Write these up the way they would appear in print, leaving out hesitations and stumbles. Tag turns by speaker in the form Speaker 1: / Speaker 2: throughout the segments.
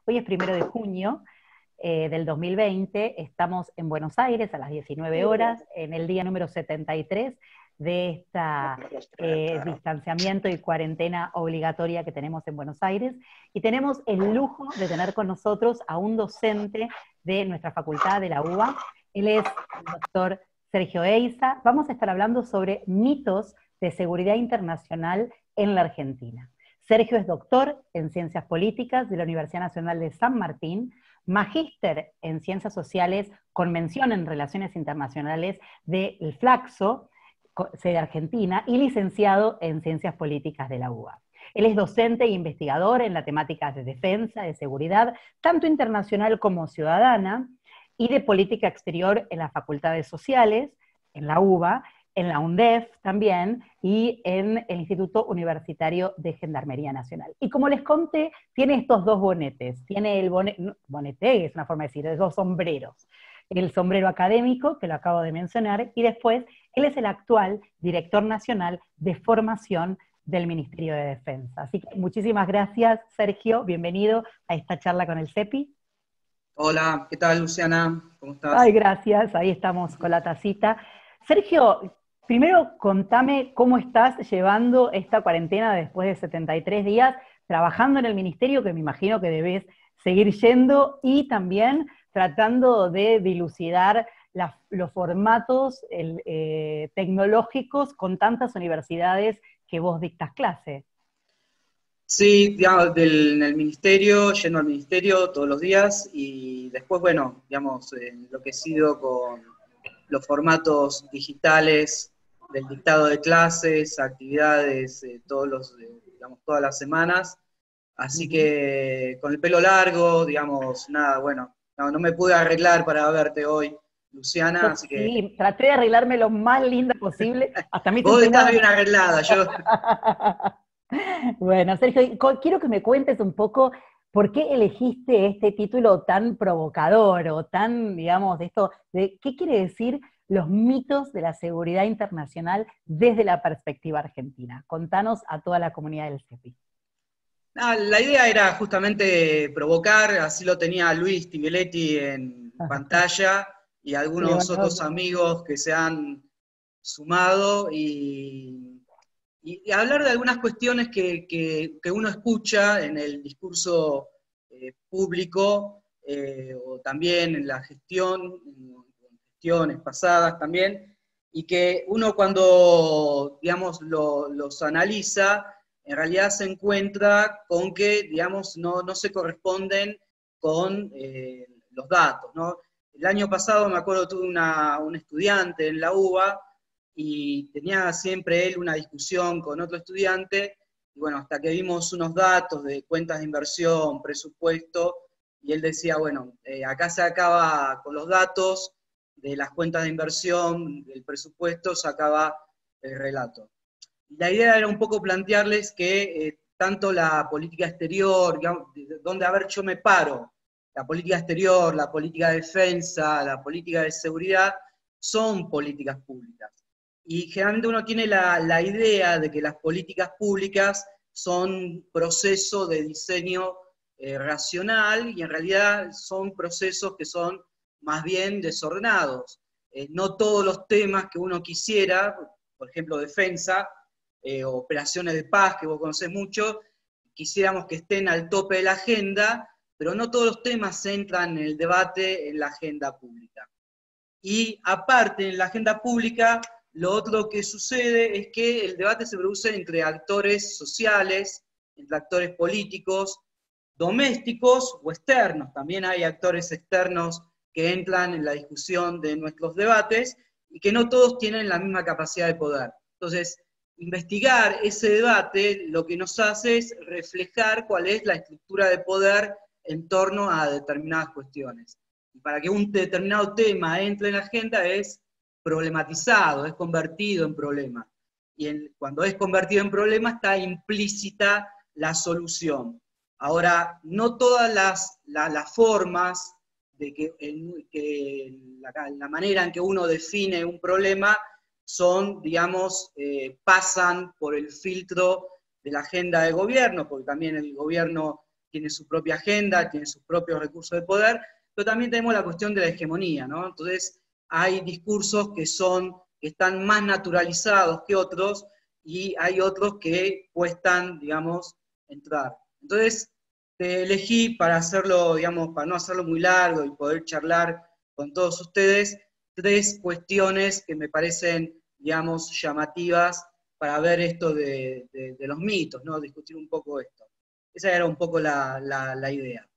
Speaker 1: Hoy es 1 de junio del 2020, estamos en Buenos Aires a las 19 horas, en el día número 73 de esta distanciamiento y cuarentena obligatoria que tenemos en Buenos Aires, y tenemos el lujo de tener con nosotros a un docente de nuestra facultad de la UBA. Él es el doctor Sergio Eiza. Vamos a estar hablando sobre mitos de seguridad internacional en la Argentina. Sergio es doctor en Ciencias Políticas de la Universidad Nacional de San Martín, magíster en Ciencias Sociales con mención en Relaciones Internacionales del Flaxo, sede Argentina, y licenciado en Ciencias Políticas de la UBA. Él es docente e investigador en la temática de defensa, de seguridad, tanto internacional como ciudadana, y de política exterior en las facultades sociales, en la UBA, en la UNDEF también, y en el Instituto Universitario de Gendarmería Nacional. Y como les conté, tiene estos dos bonetes. Tiene el bonete, es una forma de decir, de dos sombreros. El sombrero académico, que lo acabo de mencionar, y después, él es el actual director nacional de formación del Ministerio de Defensa. Así que muchísimas gracias, Sergio, bienvenido a esta charla con el CEPI.
Speaker 2: Hola, ¿qué tal, Luciana? ¿Cómo estás?
Speaker 1: Ay, gracias, ahí estamos con la tacita. Sergio, primero contame cómo estás llevando esta cuarentena después de 73 días, trabajando en el ministerio, que me imagino que debes seguir yendo, y también tratando de dilucidar los formatos tecnológicos con tantas universidades que vos dictas clase.
Speaker 2: Sí, digamos, en el ministerio, yendo al ministerio todos los días, y después, bueno, digamos, enloquecido con los formatos digitales del dictado de clases, actividades, digamos, todas las semanas. Así que con el pelo largo, digamos, nada, bueno, no me pude arreglar para verte hoy, Luciana, así que...
Speaker 1: Sí, traté de arreglarme lo más linda posible. Hasta a mí se
Speaker 2: Vos
Speaker 1: me
Speaker 2: estás bien arreglada, yo...
Speaker 1: Bueno, Sergio, quiero que me cuentes un poco por qué elegiste este título tan provocador o tan, digamos, ¿qué quiere decir los mitos de la seguridad internacional desde la perspectiva argentina? Contanos a toda la comunidad del CEPI.
Speaker 2: La idea era justamente provocar, así lo tenía Luis Tingeletti en pantalla y algunos otros amigos que se han sumado y hablar de algunas cuestiones que uno escucha en el discurso público o también en la gestión, en gestiones pasadas también, y que uno cuando, digamos, los analiza, en realidad se encuentra con que, digamos, no se corresponden con los datos, ¿no? El año pasado, me acuerdo, tuve un estudiante en la UBA, y tenía siempre él una discusión con otro estudiante, y bueno, hasta que vimos unos datos de cuentas de inversión, presupuesto, y él decía, bueno, acá se acaba con los datos de las cuentas de inversión, del presupuesto, se acaba el relato. Y la idea era un poco plantearles que tanto la política exterior, digamos, donde, a ver, yo me paro, la política exterior, la política de defensa, la política de seguridad, son políticas públicas. Y generalmente uno tiene la idea de que las políticas públicas son procesos de diseño racional, y en realidad son procesos que son más bien desordenados. No todos los temas que uno quisiera, por ejemplo, defensa, operaciones de paz, que vos conocés mucho, quisiéramos que estén al tope de la agenda, pero no todos los temas entran en el debate en la agenda pública. Y aparte, en la agenda pública, lo otro que sucede es que el debate se produce entre actores sociales, entre actores políticos, domésticos o externos. También hay actores externos que entran en la discusión de nuestros debates y que no todos tienen la misma capacidad de poder. Entonces, investigar ese debate lo que nos hace es reflejar cuál es la estructura de poder en torno a determinadas cuestiones. Y para que un determinado tema entre en la agenda es problematizado, es convertido en problema. Y cuando es convertido en problema está implícita la solución. Ahora, no todas las formas de la manera en que uno define un problema son, digamos, pasan por el filtro de la agenda de gobierno, porque también el gobierno tiene su propia agenda, tiene sus propios recursos de poder, pero también tenemos la cuestión de la hegemonía, ¿no? Entonces, hay discursos que están más naturalizados que otros, y hay otros que cuestan, digamos, entrar. Entonces, te elegí para hacerlo, digamos, para no hacerlo muy largo y poder charlar con todos ustedes, 3 cuestiones que me parecen, digamos, llamativas para ver esto de los mitos, ¿no? Discutir un poco esto. Esa era un poco la idea.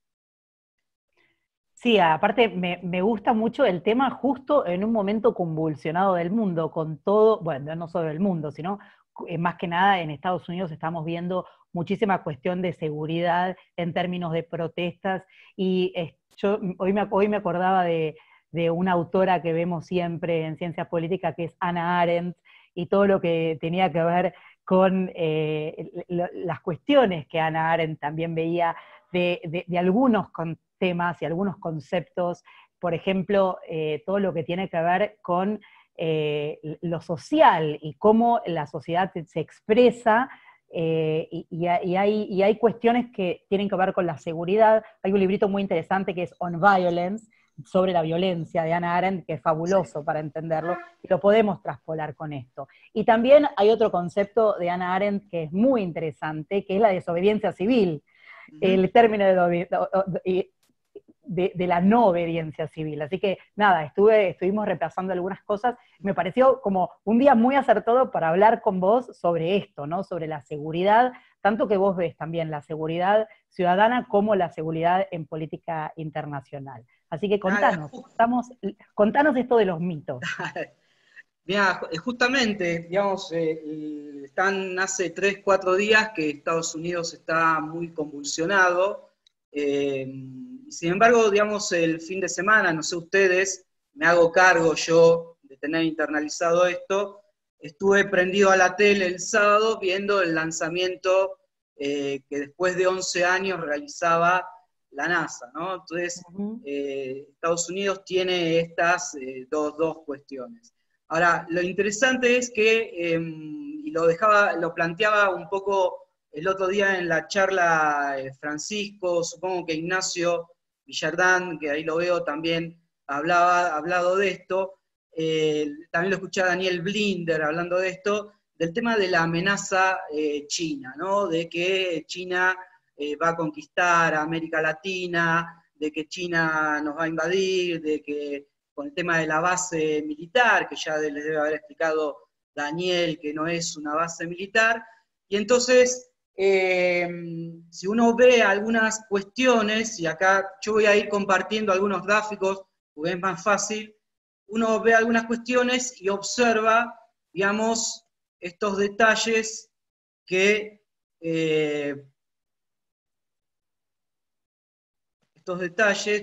Speaker 1: Sí, aparte me gusta mucho el tema justo en un momento convulsionado del mundo, con todo, bueno, no solo del mundo, sino más que nada en Estados Unidos estamos viendo muchísima cuestión de seguridad en términos de protestas, y yo hoy me acordaba de una autora que vemos siempre en ciencias políticas, que es Hannah Arendt, y todo lo que tenía que ver con las cuestiones que Hannah Arendt también veía de algunos temas y algunos conceptos, por ejemplo, todo lo que tiene que ver con lo social y cómo la sociedad se expresa, y hay cuestiones que tienen que ver con la seguridad. Hay un librito muy interesante que es On Violence, sobre la violencia, de Hannah Arendt, que es fabuloso para entenderlo, y lo podemos traspolar con esto. Y también hay otro concepto de Hannah Arendt que es muy interesante, que es la desobediencia civil. El término de la no obediencia civil. Así que nada, estuvimos repasando algunas cosas. Me pareció como un día muy acertado para hablar con vos sobre esto, ¿no? Sobre la seguridad, tanto que vos ves también la seguridad ciudadana como la seguridad en política internacional. Así que contanos esto de los mitos.
Speaker 2: Mira, justamente, digamos, están hace 3, 4 días que Estados Unidos está muy convulsionado. Sin embargo, digamos, el fin de semana, no sé ustedes, me hago cargo yo de tener internalizado esto, estuve prendido a la tele el sábado viendo el lanzamiento que después de 11 años realizaba la NASA, ¿no? Entonces, Estados Unidos tiene estas dos cuestiones. Ahora, lo interesante es que, y lo planteaba un poco el otro día en la charla Francisco, supongo que Ignacio Villardán, que ahí lo veo también, ha hablado de esto, también lo escuché a Daniel Blinder hablando de esto, del tema de la amenaza china, ¿no? De que China va a conquistar a América Latina, de que China nos va a invadir, de que con el tema de la base militar, que ya les debe haber explicado Daniel que no es una base militar, y entonces, si uno ve algunas cuestiones, y acá yo voy a ir compartiendo algunos gráficos, porque es más fácil, uno ve algunas cuestiones y observa, digamos, estos detalles que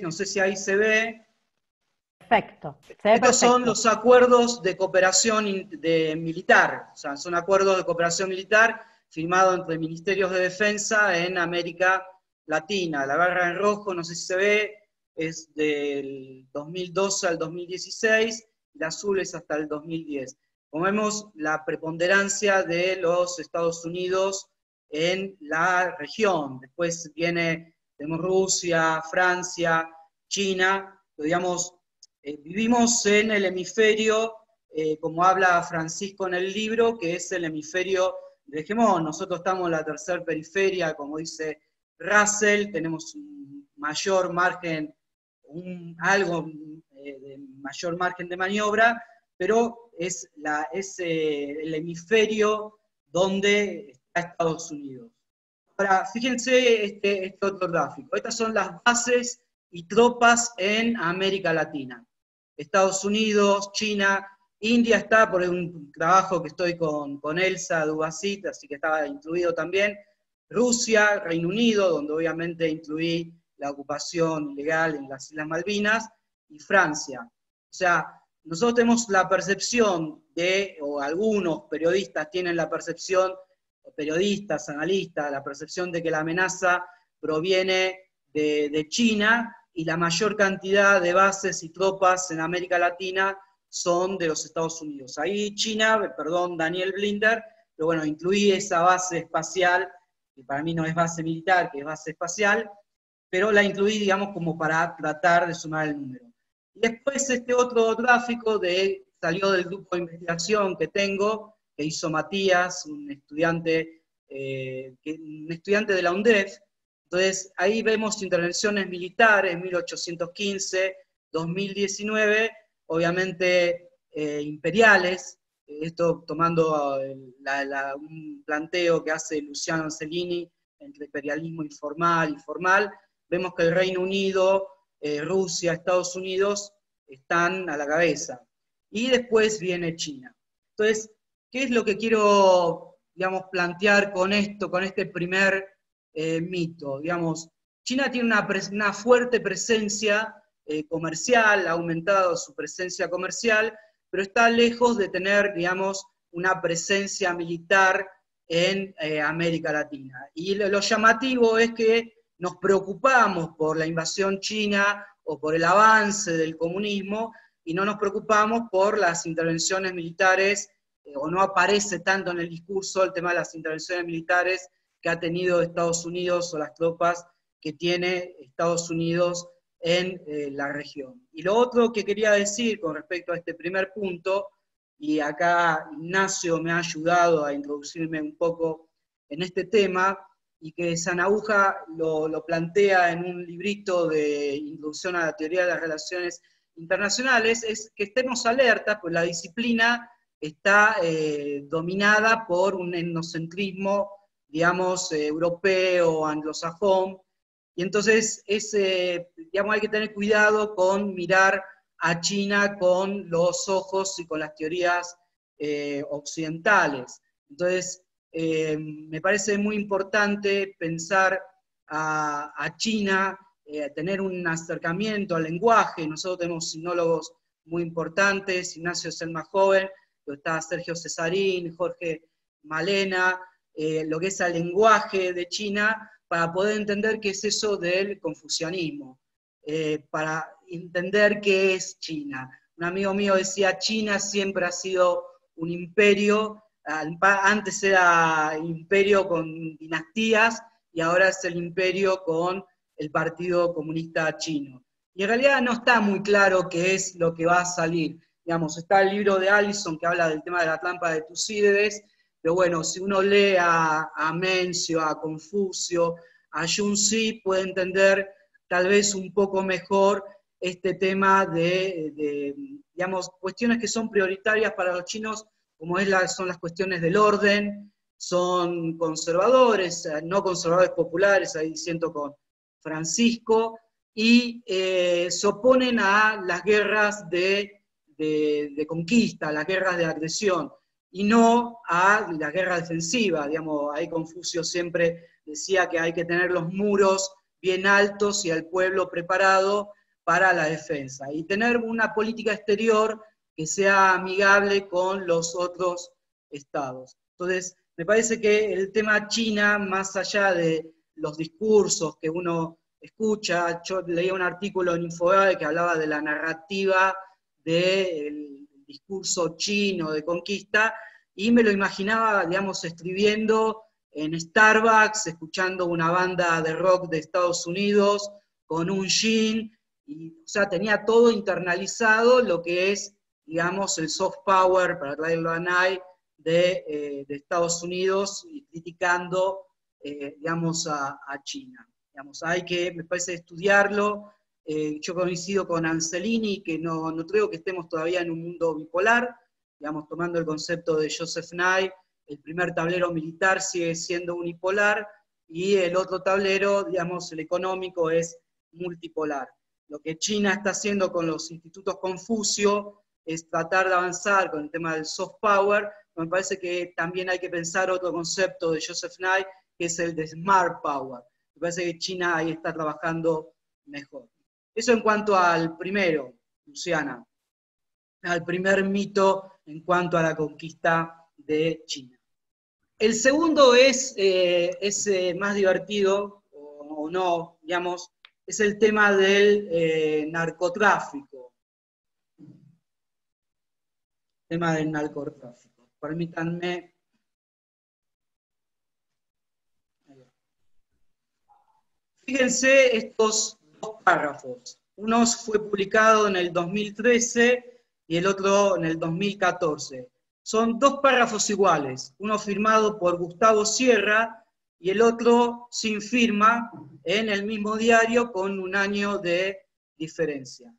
Speaker 2: no sé si ahí se ve.
Speaker 1: Perfecto.
Speaker 2: Estos son los acuerdos de cooperación militar, o sea, son acuerdos de cooperación militar firmados entre ministerios de defensa en América Latina. La barra en rojo, no sé si se ve, es del 2012 al 2016, y la azul es hasta el 2010. Como vemos, la preponderancia de los Estados Unidos en la región. Después tenemos Rusia, Francia, China, pero digamos, vivimos en el hemisferio, como habla Francisco en el libro, que es el hemisferio de hegemón. Nosotros estamos en la tercera periferia, como dice Russell, tenemos un mayor margen, algo de mayor margen de maniobra, pero es el hemisferio donde está Estados Unidos. Ahora, fíjense este otro gráfico. Estas son las bases y tropas en América Latina. Estados Unidos, China, India está por un trabajo que estoy con Elsa Dubasit, así que estaba incluido también. Rusia, Reino Unido, donde obviamente incluí la ocupación ilegal en las Islas Malvinas, y Francia. O sea, nosotros tenemos la percepción o algunos periodistas tienen la percepción, periodistas, analistas, la percepción de que la amenaza proviene de China, y la mayor cantidad de bases y tropas en América Latina son de los Estados Unidos. Ahí China, perdón, Daniel Blinder, pero bueno, incluí esa base espacial que para mí no es base militar, que es base espacial, pero la incluí, digamos, como para tratar de sumar el número. Y después este otro gráfico salió del grupo de investigación que tengo, que hizo Matías, un estudiante de la UNDEF. Entonces, ahí vemos intervenciones militares, 1815, 2019, obviamente imperiales, esto tomando un planteo que hace Luciano Angelini entre imperialismo informal y formal. Vemos que el Reino Unido, Rusia, Estados Unidos están a la cabeza. Y después viene China. Entonces, ¿qué es lo que quiero, digamos, plantear con esto, con este primer mito? Digamos, China tiene una fuerte presencia comercial, ha aumentado su presencia comercial, pero está lejos de tener, digamos, una presencia militar en América Latina. Y lo llamativo es que nos preocupamos por la invasión china o por el avance del comunismo, y no nos preocupamos por las intervenciones militares, o no aparece tanto en el discurso el tema de las intervenciones militares que ha tenido Estados Unidos o las tropas que tiene Estados Unidos en la región. Y lo otro que quería decir con respecto a este primer punto, y acá Ignacio me ha ayudado a introducirme un poco en este tema, y que Sanauja lo plantea en un librito de Introducción a la Teoría de las Relaciones Internacionales, es que estemos alertas, pues la disciplina está dominada por un etnocentrismo, digamos, europeo, anglosajón, y entonces digamos, hay que tener cuidado con mirar a China con los ojos y con las teorías occidentales. Entonces, me parece muy importante pensar a China, tener un acercamiento al lenguaje. Nosotros tenemos sinólogos muy importantes, Ignacio es el más joven, pero está Sergio Cesarín, Jorge Malena, lo que es el lenguaje de China, para poder entender qué es eso del confucianismo, para entender qué es China. Un amigo mío decía, China siempre ha sido un imperio, antes era imperio con dinastías, y ahora es el imperio con el Partido Comunista Chino. Y en realidad no está muy claro qué es lo que va a salir. Digamos, está el libro de Allison que habla del tema de la trampa de Tucídides, pero bueno, si uno lee a Mencio, a Confucio, a Yunzi, puede entender tal vez un poco mejor este tema de digamos, cuestiones que son prioritarias para los chinos, como son las cuestiones del orden, son conservadores, no conservadores populares, ahí siento con Francisco, y se oponen a las guerras de conquista, a las guerras de agresión, y no a la guerra defensiva. Digamos, ahí Confucio siempre decía que hay que tener los muros bien altos y al pueblo preparado para la defensa, y tener una política exterior que sea amigable con los otros estados. Entonces, me parece que el tema China, más allá de los discursos que uno escucha, yo leía un artículo en Infobae que hablaba de la narrativa del discurso chino de conquista, y me lo imaginaba, digamos, escribiendo en Starbucks, escuchando una banda de rock de Estados Unidos, con un jean, y, o sea, tenía todo internalizado lo que es, digamos, el soft power, para traerlo a Nay, de Estados Unidos, y criticando, digamos, a China. Digamos, hay que, me parece, estudiarlo. Yo coincido con Angelini, que no creo que estemos todavía en un mundo bipolar, digamos, tomando el concepto de Joseph Nye, el primer tablero militar sigue siendo unipolar, y el otro tablero, digamos, el económico, es multipolar. Lo que China está haciendo con los institutos Confucio es tratar de avanzar con el tema del soft power. Me parece que también hay que pensar otro concepto de Joseph Nye, que es el de smart power. Me parece que China ahí está trabajando mejor. Eso en cuanto al primero, Luciana, al primer mito en cuanto a la conquista de China. El segundo es más divertido, o no, digamos, es el tema del narcotráfico. Tema del narcotráfico. Permítanme. fíjense estos dos párrafos. Uno fue publicado en el 2013 y el otro en el 2014. Son dos párrafos iguales, uno firmado por Gustavo Sierra y el otro sin firma, en el mismo diario con un año de diferencia.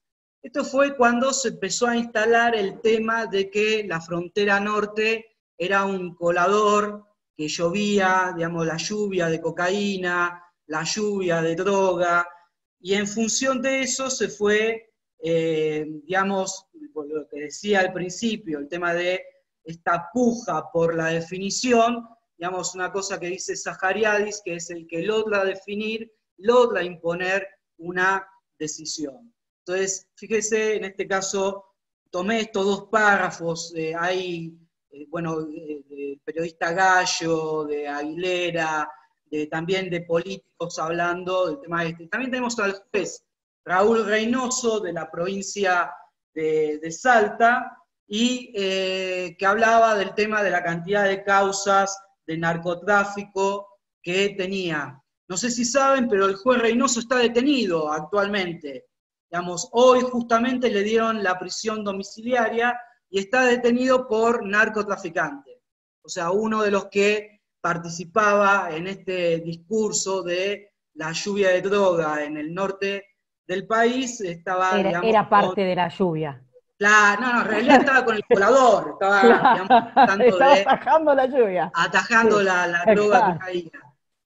Speaker 2: Esto fue cuando se empezó a instalar el tema de que la frontera norte era un colador, que llovía, digamos, la lluvia de cocaína, la lluvia de droga, y en función de eso se fue, digamos, lo que decía al principio, el tema de esta puja por la definición, digamos, una cosa que dice Zahariadis, que es el que logra definir, logra imponer una decisión. Entonces, fíjese, en este caso, tomé estos dos párrafos, hay, bueno, del periodista Gallo, de Aguilera, también de políticos hablando del tema este. También tenemos al juez Raúl Reynoso, de la provincia de Salta, y que hablaba del tema de la cantidad de causas de narcotráfico que tenía. No sé si saben, pero el juez Reynoso está detenido actualmente. Digamos, hoy justamente le dieron la prisión domiciliaria y está detenido por narcotraficante. O sea, uno de los que participaba en este discurso de la lluvia de droga en el norte del país, estaba,
Speaker 1: era parte de la lluvia.
Speaker 2: No, en realidad estaba con el colador, estaba, digamos,
Speaker 1: estaba atajando la lluvia.
Speaker 2: Atajando
Speaker 1: sí,
Speaker 2: la droga
Speaker 1: claro,
Speaker 2: que caía.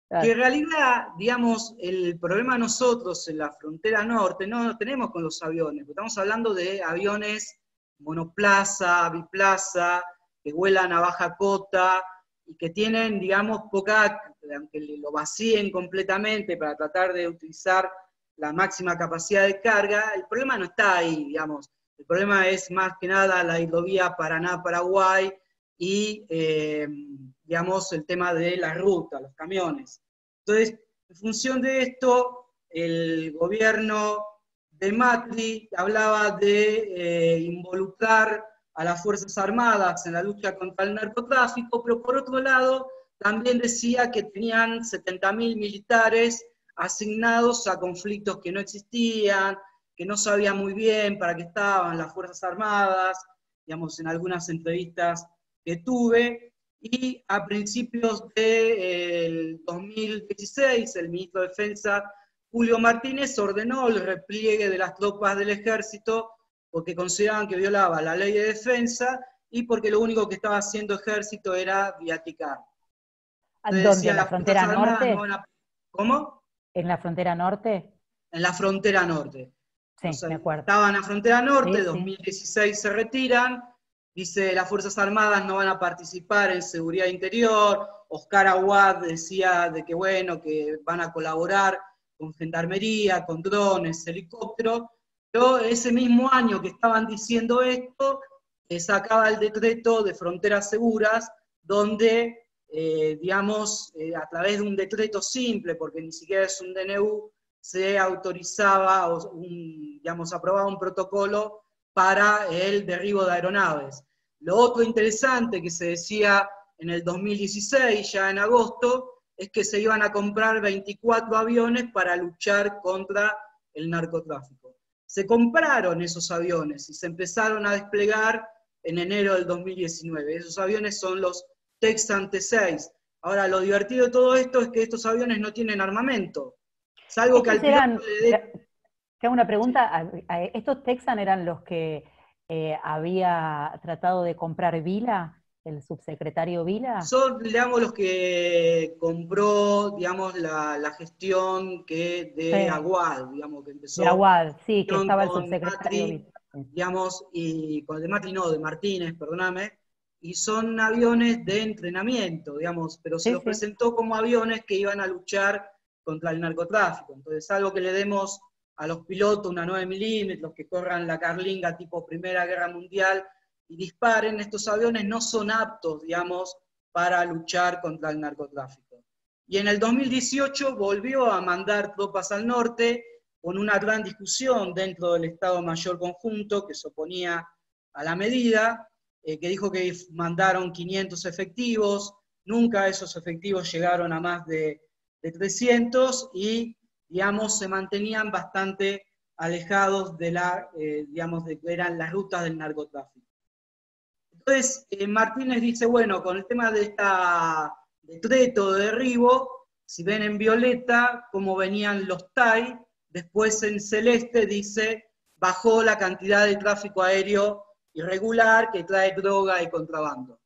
Speaker 1: claro.
Speaker 2: Que en realidad, digamos, el problema nosotros en la frontera norte no lo tenemos con los aviones, estamos hablando de aviones monoplaza, biplaza, que vuelan a baja cota y que tienen, digamos, poca, aunque lo vacíen completamente para tratar de utilizar la máxima capacidad de carga, el problema no está ahí, digamos. El problema es más que nada la hidrovía Paraná-Paraguay y, digamos, el tema de la ruta, los camiones. Entonces, en función de esto, el gobierno de Macri hablaba de involucrar a las Fuerzas Armadas en la lucha contra el narcotráfico, pero por otro lado, también decía que tenían 70.000 militares asignados a conflictos que no existían, que no sabía muy bien para qué estaban las Fuerzas Armadas, digamos, en algunas entrevistas que tuve, y a principios del 2016, el ministro de Defensa, Julio Martínez, ordenó el repliegue de las tropas del ejército porque consideraban que violaba la ley de defensa y porque lo único que estaba haciendo ejército era viaticar.
Speaker 1: ¿Dónde? ¿En la frontera norte?
Speaker 2: ¿Cómo?
Speaker 1: ¿En la frontera norte?
Speaker 2: En la frontera norte.
Speaker 1: Sí, me acuerdo.
Speaker 2: Estaban en la frontera norte,
Speaker 1: sí,
Speaker 2: 2016 sí. Se retiran, dice las Fuerzas Armadas no van a participar en seguridad interior, Oscar Aguad decía de que bueno, que van a colaborar con gendarmería, con drones, helicópteros, pero ese mismo año que estaban diciendo esto, sacaba el decreto de fronteras seguras, donde, digamos, a través de un decreto simple, porque ni siquiera es un DNU, se autorizaba, digamos, aprobaba un protocolo para el derribo de aeronaves. Lo otro interesante que se decía en el 2016, ya en agosto, es que se iban a comprar 24 aviones para luchar contra el narcotráfico. Se compraron esos aviones y se empezaron a desplegar en enero del 2019. Esos aviones son los Texan T6. Ahora, lo divertido de todo esto es que estos aviones no tienen armamento. Salvo que al piloto le dé...
Speaker 1: Te hago una pregunta. ¿Estos Texan eran los que había tratado de comprar Vila, el subsecretario Vila?
Speaker 2: Son, digamos, los que compró, digamos, la gestión que de
Speaker 1: sí.
Speaker 2: Aguad, digamos, que empezó...
Speaker 1: De Aguad, sí, que estaba el subsecretario
Speaker 2: Vila. Digamos, y con de Macri no, de Martínez, perdóname, y son aviones de entrenamiento, digamos, pero se los presentó como aviones que iban a luchar contra el narcotráfico. Entonces, algo que le demos a los pilotos una 9 milímetros, que corran la carlinga tipo Primera Guerra Mundial y disparen, estos aviones no son aptos, digamos, para luchar contra el narcotráfico. Y en el 2018 volvió a mandar tropas al norte, con una gran discusión dentro del Estado Mayor Conjunto que se oponía a la medida, que dijo que mandaron 500 efectivos, nunca esos efectivos llegaron a más de 300, y digamos, se mantenían bastante alejados de digamos, de que eran las rutas del narcotráfico. Entonces, Martínez dice, bueno, con el tema de esta decreto de derribo, si ven en violeta cómo venían los TAI, después en celeste dice, bajó la cantidad de tráfico aéreo irregular que trae droga y contrabando.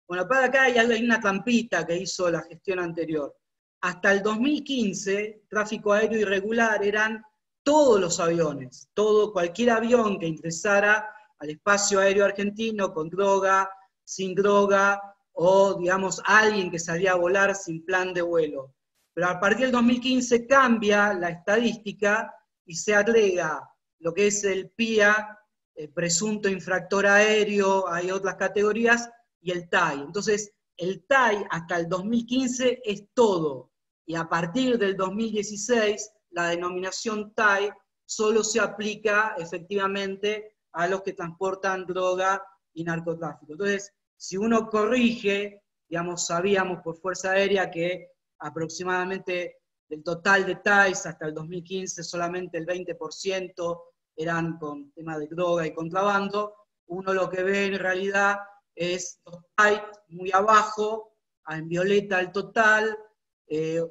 Speaker 2: Bueno, para acá hay una trampita que hizo la gestión anterior. Hasta el 2015, tráfico aéreo irregular eran todos los aviones, cualquier avión que ingresara al espacio aéreo argentino con droga, sin droga, o digamos alguien que salía a volar sin plan de vuelo. Pero a partir del 2015 cambia la estadística y se agrega lo que es el PIA, el presunto infractor aéreo, hay otras categorías, y el TAI. Entonces, el TAI hasta el 2015 es todo, y a partir del 2016 la denominación TAI solo se aplica efectivamente a los que transportan droga y narcotráfico. Entonces, si uno corrige, digamos, sabíamos por Fuerza Aérea que aproximadamente del total de TAIs hasta el 2015 solamente el 20% eran con temas de droga y contrabando, uno lo que ve en realidad es los TAI muy abajo, en violeta el total,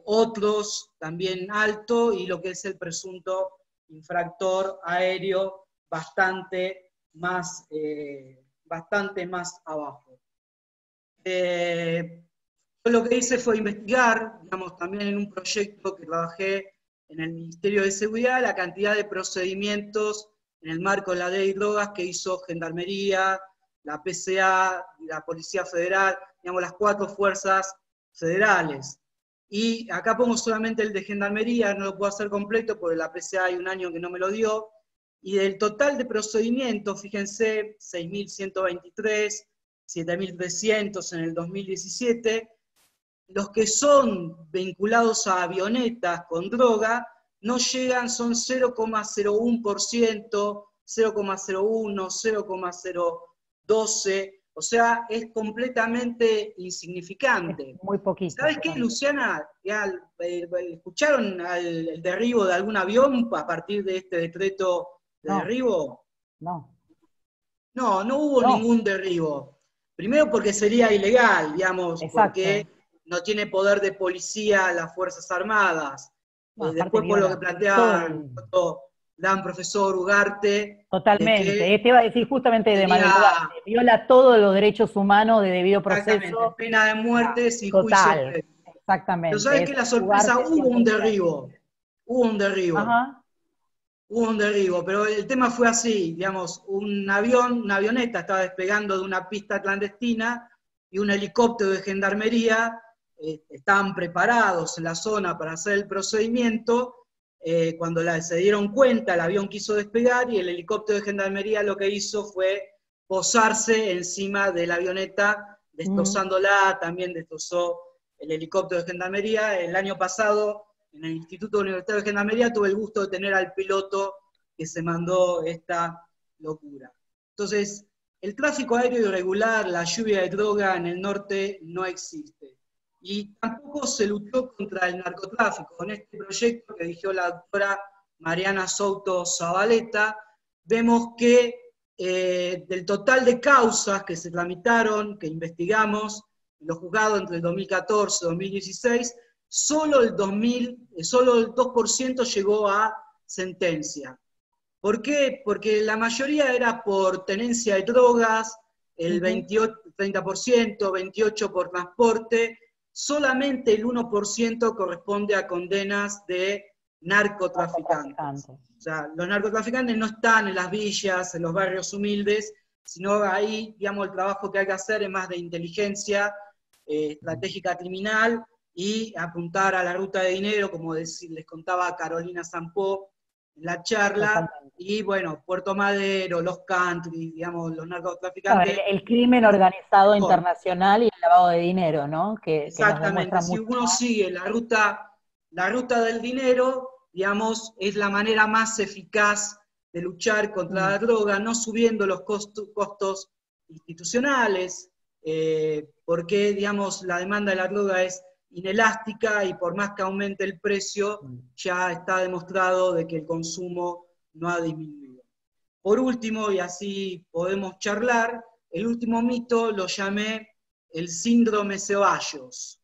Speaker 2: otros también alto, y lo que es el presunto infractor aéreo bastante más abajo. Yo lo que hice fue investigar, digamos, también en un proyecto que trabajé en el Ministerio de Seguridad, la cantidad de procedimientos en el marco de la ley de drogas que hizo Gendarmería, la PCA, la Policía Federal, digamos, las 4 fuerzas federales. Y acá pongo solamente el de Gendarmería, no lo puedo hacer completo porque la PCA hay un año que no me lo dio. Y del total de procedimientos, fíjense, 6.123, 7.300 en el 2017, los que son vinculados a avionetas con droga no llegan, son 0,01%, 0,01, 0,012, o sea, es completamente insignificante.
Speaker 1: Es muy poquito.
Speaker 2: ¿Sabes qué, Luciana? ¿Escucharon el derribo de algún avión a partir de este decreto de derribo?
Speaker 1: No.
Speaker 2: No hubo ningún derribo. Primero porque sería ilegal, digamos, porque no tiene poder de policía las Fuerzas Armadas. Después por lo que plantea el gran profesor Ugarte.
Speaker 1: Totalmente, te iba a decir justamente de Manuel Ugarte, viola todos los derechos humanos de debido proceso.
Speaker 2: Pena de muerte sin juicio previo.
Speaker 1: Exactamente.
Speaker 2: Pero ¿sabes qué? La sorpresa, hubo un derribo.
Speaker 1: Ajá.
Speaker 2: Hubo un derribo, pero el tema fue así, digamos, una avioneta estaba despegando de una pista clandestina y un helicóptero de Gendarmería estaban preparados en la zona para hacer el procedimiento. Cuando se dieron cuenta, el avión quiso despegar y el helicóptero de Gendarmería lo que hizo fue posarse encima de la avioneta, destrozándola, también destrozó el helicóptero de Gendarmería. El año pasado, en el Instituto Universitario de Gendarmería, tuve el gusto de tener al piloto que se mandó esta locura. Entonces, el tráfico aéreo irregular, la lluvia de droga en el norte no existe. Y tampoco se luchó contra el narcotráfico. En este proyecto que dirigió la doctora Mariana Souto Zabaleta, vemos que del total de causas que se tramitaron, que investigamos en los juzgados entre el 2014 y 2016, solo el 2% llegó a sentencia. ¿Por qué? Porque la mayoría era por tenencia de drogas, el 30%, 28% por transporte, solamente el 1% corresponde a condenas de narcotraficantes. O sea, los narcotraficantes no están en las villas, en los barrios humildes, sino ahí, digamos, el trabajo que hay que hacer es más de inteligencia estratégica criminal y apuntar a la ruta de dinero, como les contaba Carolina Sampó en la charla, y bueno, Puerto Madero, los country, digamos, los narcotraficantes.
Speaker 1: El crimen organizado internacional y el lavado de dinero, ¿no?
Speaker 2: Exactamente, si uno sigue la ruta del dinero, digamos, es la manera más eficaz de luchar contra la droga, no subiendo los costos institucionales, porque, digamos, la demanda de la droga es inelástica y por más que aumente el precio, ya está demostrado de que el consumo no ha disminuido. Por último, y así podemos charlar, el último mito lo llamé el síndrome Ceballos.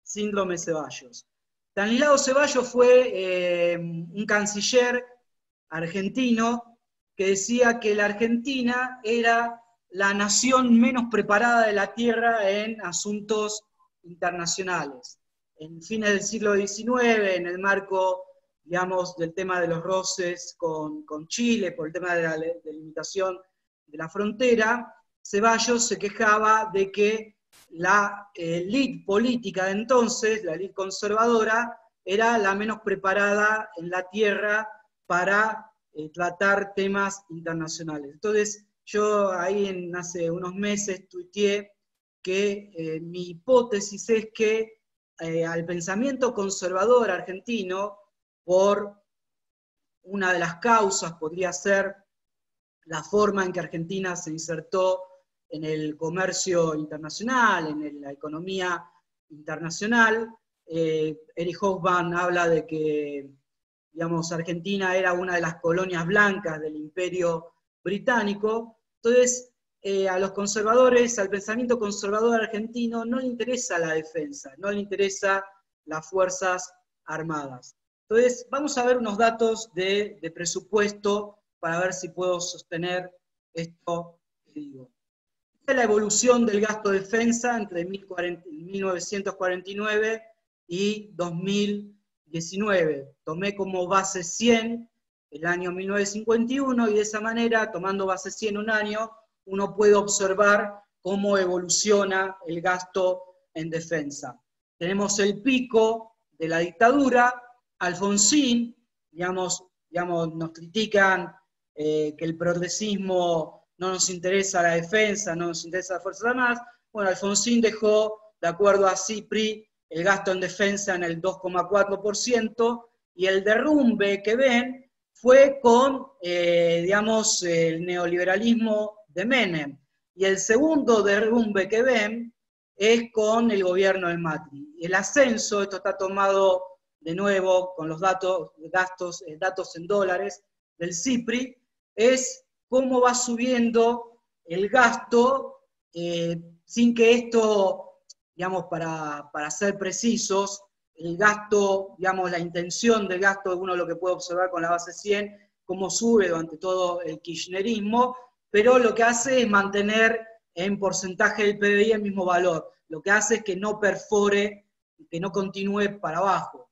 Speaker 2: Síndrome Ceballos. Stanislao Ceballos fue un canciller argentino que decía que la Argentina era la nación menos preparada de la Tierra en asuntos internacionales. En fines del siglo XIX, en el marco, digamos, del tema de los roces con Chile, por el tema de la delimitación de la frontera, Ceballos se quejaba de que la élite política de entonces, la élite conservadora, era la menos preparada en la Tierra para tratar temas internacionales. Entonces, yo ahí hace unos meses tuiteé que mi hipótesis es que al pensamiento conservador argentino, por una de las causas podría ser la forma en que Argentina se insertó en el comercio internacional, en la economía internacional. Erich Hobsbawm habla de que, digamos, Argentina era una de las colonias blancas del Imperio Británico. Entonces, a los conservadores, al pensamiento conservador argentino, no le interesa la defensa, no le interesa las Fuerzas Armadas. Entonces, vamos a ver unos datos de presupuesto para ver si puedo sostener esto que digo. Esta es la evolución del gasto de defensa entre 1949 y 2019. Tomé como base 100 el año 1951 y de esa manera, tomando base 100 un año, uno puede observar cómo evoluciona el gasto en defensa. Tenemos el pico de la dictadura. Alfonsín, digamos, nos critican que el progresismo no nos interesa la defensa, no nos interesa las Fuerzas Armadas. Bueno, Alfonsín dejó, de acuerdo a CIPRI, el gasto en defensa en el 2,4%, y el derrumbe que ven fue con, digamos, el neoliberalismo de Menem. Y el segundo derrumbe que ven es con el gobierno de Macri. El ascenso, esto está tomado de nuevo con los datos en dólares del CIPRI, es cómo va subiendo el gasto, sin que esto, digamos, para ser precisos, el gasto, digamos, la intención del gasto, uno lo que puede observar con la base 100, cómo sube durante todo el kirchnerismo, pero lo que hace es mantener en porcentaje del PBI el mismo valor. Lo que hace es que no perfore, que no continúe para abajo.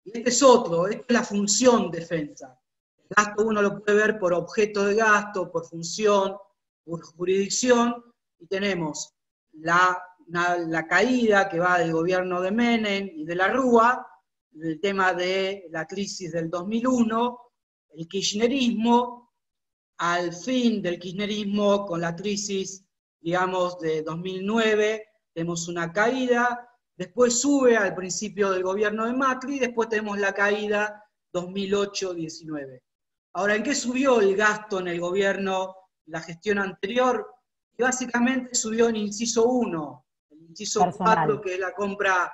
Speaker 2: Y este es otro, esta es la función defensa. El gasto uno lo puede ver por objeto de gasto, por función, por jurisdicción, y tenemos la caída que va del gobierno de Menem y de la Rúa, el tema de la crisis del 2001, el kirchnerismo, al fin del kirchnerismo con la crisis, digamos, de 2009, tenemos una caída, después sube al principio del gobierno de Macri, después tenemos la caída 2008-19. Ahora, ¿en qué subió el gasto en el gobierno, la gestión anterior? Y básicamente subió en inciso 1, el inciso 4, que es la compra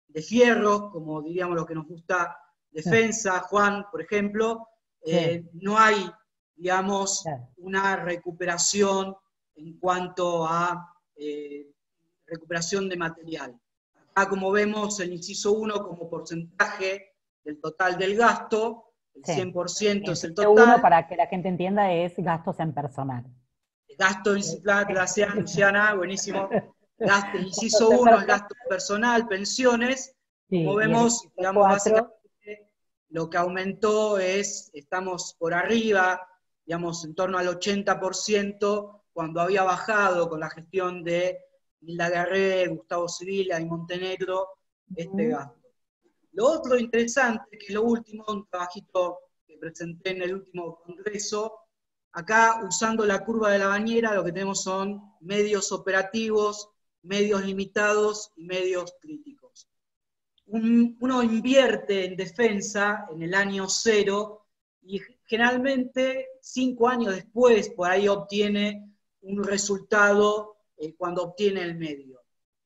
Speaker 2: de fierros, como diríamos lo que nos gusta, defensa, Juan, por ejemplo. No hay, digamos, una recuperación en cuanto a recuperación de material. Acá, como vemos, el inciso 1 como porcentaje del total del gasto, el 100% es el total.
Speaker 1: 1, para que la gente entienda, es gastos en personal.
Speaker 2: Gasto en gracias, Luciana, buenísimo. Gasto, inciso 1 es gasto personal, pensiones. Como vemos, digamos, básicamente lo que aumentó es, estamos por arriba, digamos, en torno al 80%, cuando había bajado con la gestión de Hilda Guerrero, Gustavo Civila y Montenegro, este gasto. Lo otro interesante, que es lo último, un trabajito que presenté en el último congreso, acá usando la curva de la bañera, lo que tenemos son medios operativos, medios limitados y medios críticos. Uno invierte en defensa en el año 0 y generalmente 5 años después por ahí obtiene un resultado cuando obtiene el medio.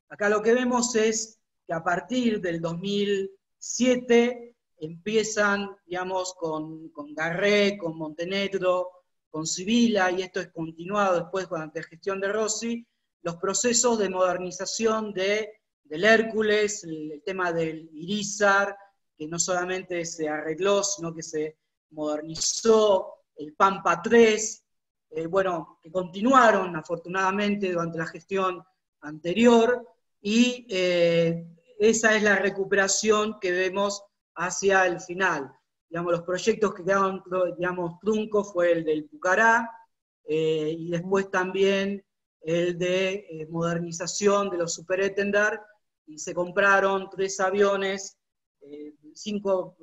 Speaker 2: Acá lo que vemos es que a partir del 2007 empiezan, digamos, con Garré, con Montenegro, con Sibila, y esto es continuado después con la gestión de Rossi, los procesos de modernización del Hércules, el tema del Irizar, que no solamente se arregló, sino que se modernizó, el Pampa 3, bueno, que continuaron afortunadamente durante la gestión anterior, y esa es la recuperación que vemos hacia el final. Digamos, los proyectos que quedaron, digamos, truncos fue el del Pucará, y después también el de modernización de los Super Étendard, y se compraron 5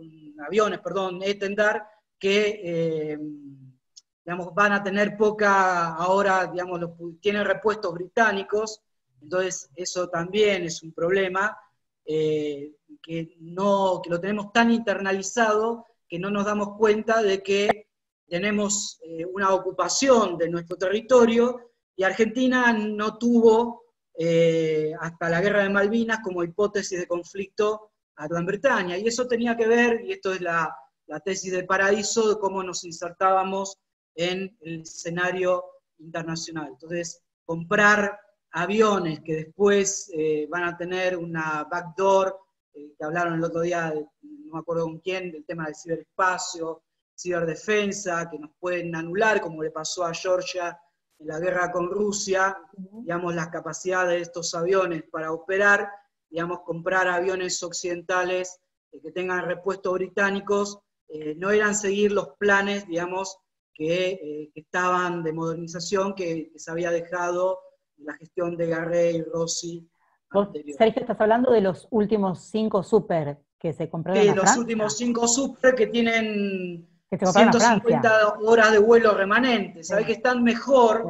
Speaker 2: aviones, Étendard, que digamos, van a tener ahora, digamos, tienen repuestos británicos, entonces eso también es un problema, que lo tenemos tan internalizado que no nos damos cuenta de que tenemos una ocupación de nuestro territorio, y Argentina no tuvo hasta la Guerra de Malvinas como hipótesis de conflicto a Gran Bretaña, y eso tenía que ver, y esto es la tesis de Paradiso, de cómo nos insertábamos en el escenario internacional. Entonces, comprar aviones que después van a tener una backdoor, que hablaron el otro día, no me acuerdo con quién, del tema del ciberespacio, ciberdefensa, que nos pueden anular, como le pasó a Georgia en la guerra con Rusia, digamos, las capacidades de estos aviones para operar, digamos, comprar aviones occidentales que tengan repuestos británicos, no eran seguir los planes, digamos, que estaban de modernización, que se había dejado en la gestión de Garré y Rossi anterior.
Speaker 1: Sergio, estás hablando de los últimos 5 Super que se compraron a
Speaker 2: los
Speaker 1: Francia.
Speaker 2: Últimos 5 Super que tienen
Speaker 1: que se compraron
Speaker 2: 150 horas de vuelo remanentes. Sabés que están mejor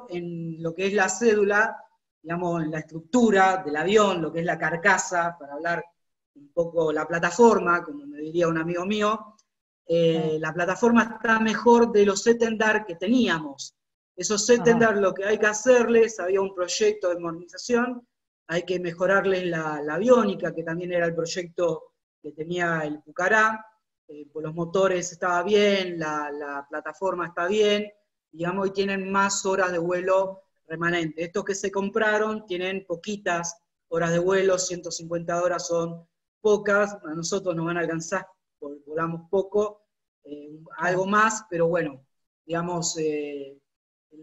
Speaker 2: en lo que es la cédula, digamos, en la estructura del avión, lo que es la carcasa, para hablar un poco la plataforma, como me diría un amigo mío. La plataforma está mejor de los Étendard que teníamos. Esos Étendard, lo que hay que hacerles, había un proyecto de modernización, hay que mejorarles la aviónica, que también era el proyecto que tenía el Pucará, pues los motores estaban bien, la plataforma está bien, digamos, y tienen más horas de vuelo remanente. Estos que se compraron tienen poquitas horas de vuelo, 150 horas son pocas, a nosotros nos van a alcanzar, porque volamos poco, algo más, pero bueno, digamos, el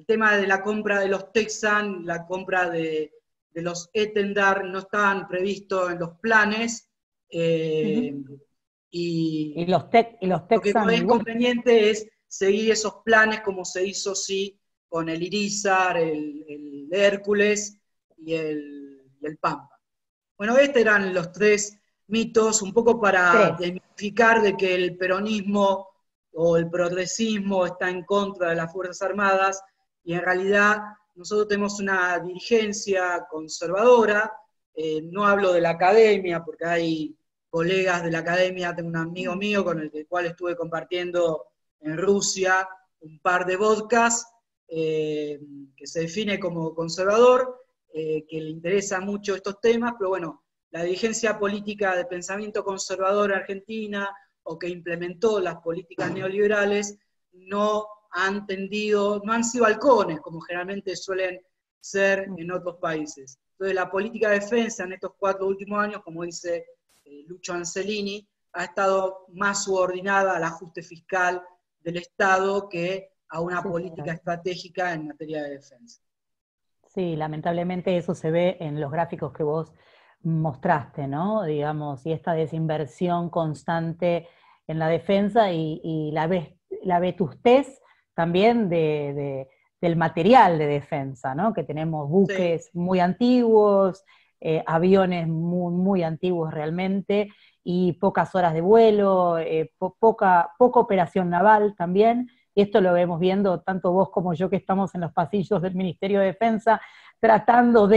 Speaker 2: tema de la compra de los Texan, la compra de los Étendard no estaban previstos en los planes, y
Speaker 1: los Texan,
Speaker 2: lo que es conveniente es seguir esos planes como se hizo, sí, con el Irizar, el Hércules y el Pampa. Bueno, estos eran los 3 mitos, un poco para desmitificar de que el peronismo o el progresismo está en contra de las Fuerzas Armadas, y en realidad nosotros tenemos una dirigencia conservadora, no hablo de la academia, porque hay colegas de la academia, tengo un amigo mío con el cual estuve compartiendo en Rusia un par de vodkas, que se define como conservador, que le interesan mucho estos temas, pero bueno, la dirigencia política de pensamiento conservador argentina, o que implementó las políticas neoliberales, no han sido halcones, como generalmente suelen ser en otros países. Entonces la política de defensa en estos 4 últimos años, como dice Lucho Angelini, ha estado más subordinada al ajuste fiscal del Estado que a una política estratégica en materia de defensa.
Speaker 1: Sí, lamentablemente eso se ve en los gráficos que vos mostraste, ¿no? Digamos, y esta desinversión constante en la defensa y la vetustez también del material de defensa, ¿no? Que tenemos buques muy antiguos, aviones muy antiguos realmente, y pocas horas de vuelo, poca operación naval también, y esto lo vemos viendo tanto vos como yo, que estamos en los pasillos del Ministerio de Defensa, tratando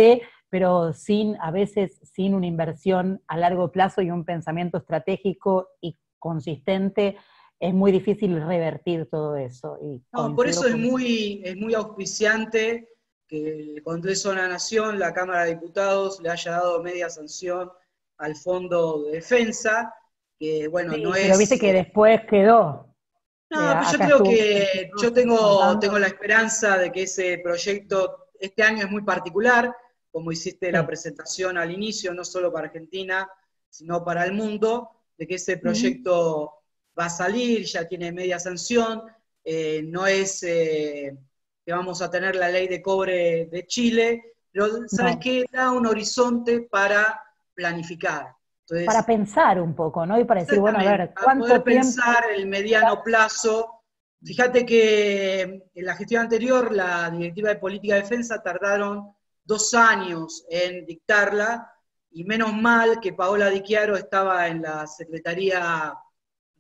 Speaker 1: pero a veces sin una inversión a largo plazo y un pensamiento estratégico y consistente, es muy difícil revertir todo eso.
Speaker 2: Por eso es muy auspiciante que el Congreso de la Nación, la Cámara de Diputados, le haya dado media sanción al Fondo de Defensa, que bueno,
Speaker 1: Sí,
Speaker 2: no
Speaker 1: pero viste
Speaker 2: es...
Speaker 1: que después quedó.
Speaker 2: No, pero yo
Speaker 1: Acá
Speaker 2: creo
Speaker 1: estuvo
Speaker 2: que yo tengo la esperanza de que ese proyecto, este año es muy particular, como hiciste la
Speaker 1: sí.
Speaker 2: presentación al inicio, no solo para Argentina, sino para el mundo, de que ese
Speaker 1: Ujú.
Speaker 2: proyecto va a salir, ya tiene media sanción, no es que vamos a tener la ley de cobre de Chile, pero ¿sabes
Speaker 1: No,
Speaker 2: qué? Da un horizonte para planificar.
Speaker 1: para
Speaker 2: Entonces,
Speaker 1: pensar un poco, ¿no? Y para decir, bueno, a
Speaker 2: exactamente,
Speaker 1: ver,
Speaker 2: a poder
Speaker 1: ¿cuánto tiempo?
Speaker 2: pensar el mediano plazo. Fíjate que en la gestión anterior, la Directiva de Política de Defensa, tardaron 2 años en dictarla, y menos mal que Paola Di Chiaro estaba en la Secretaría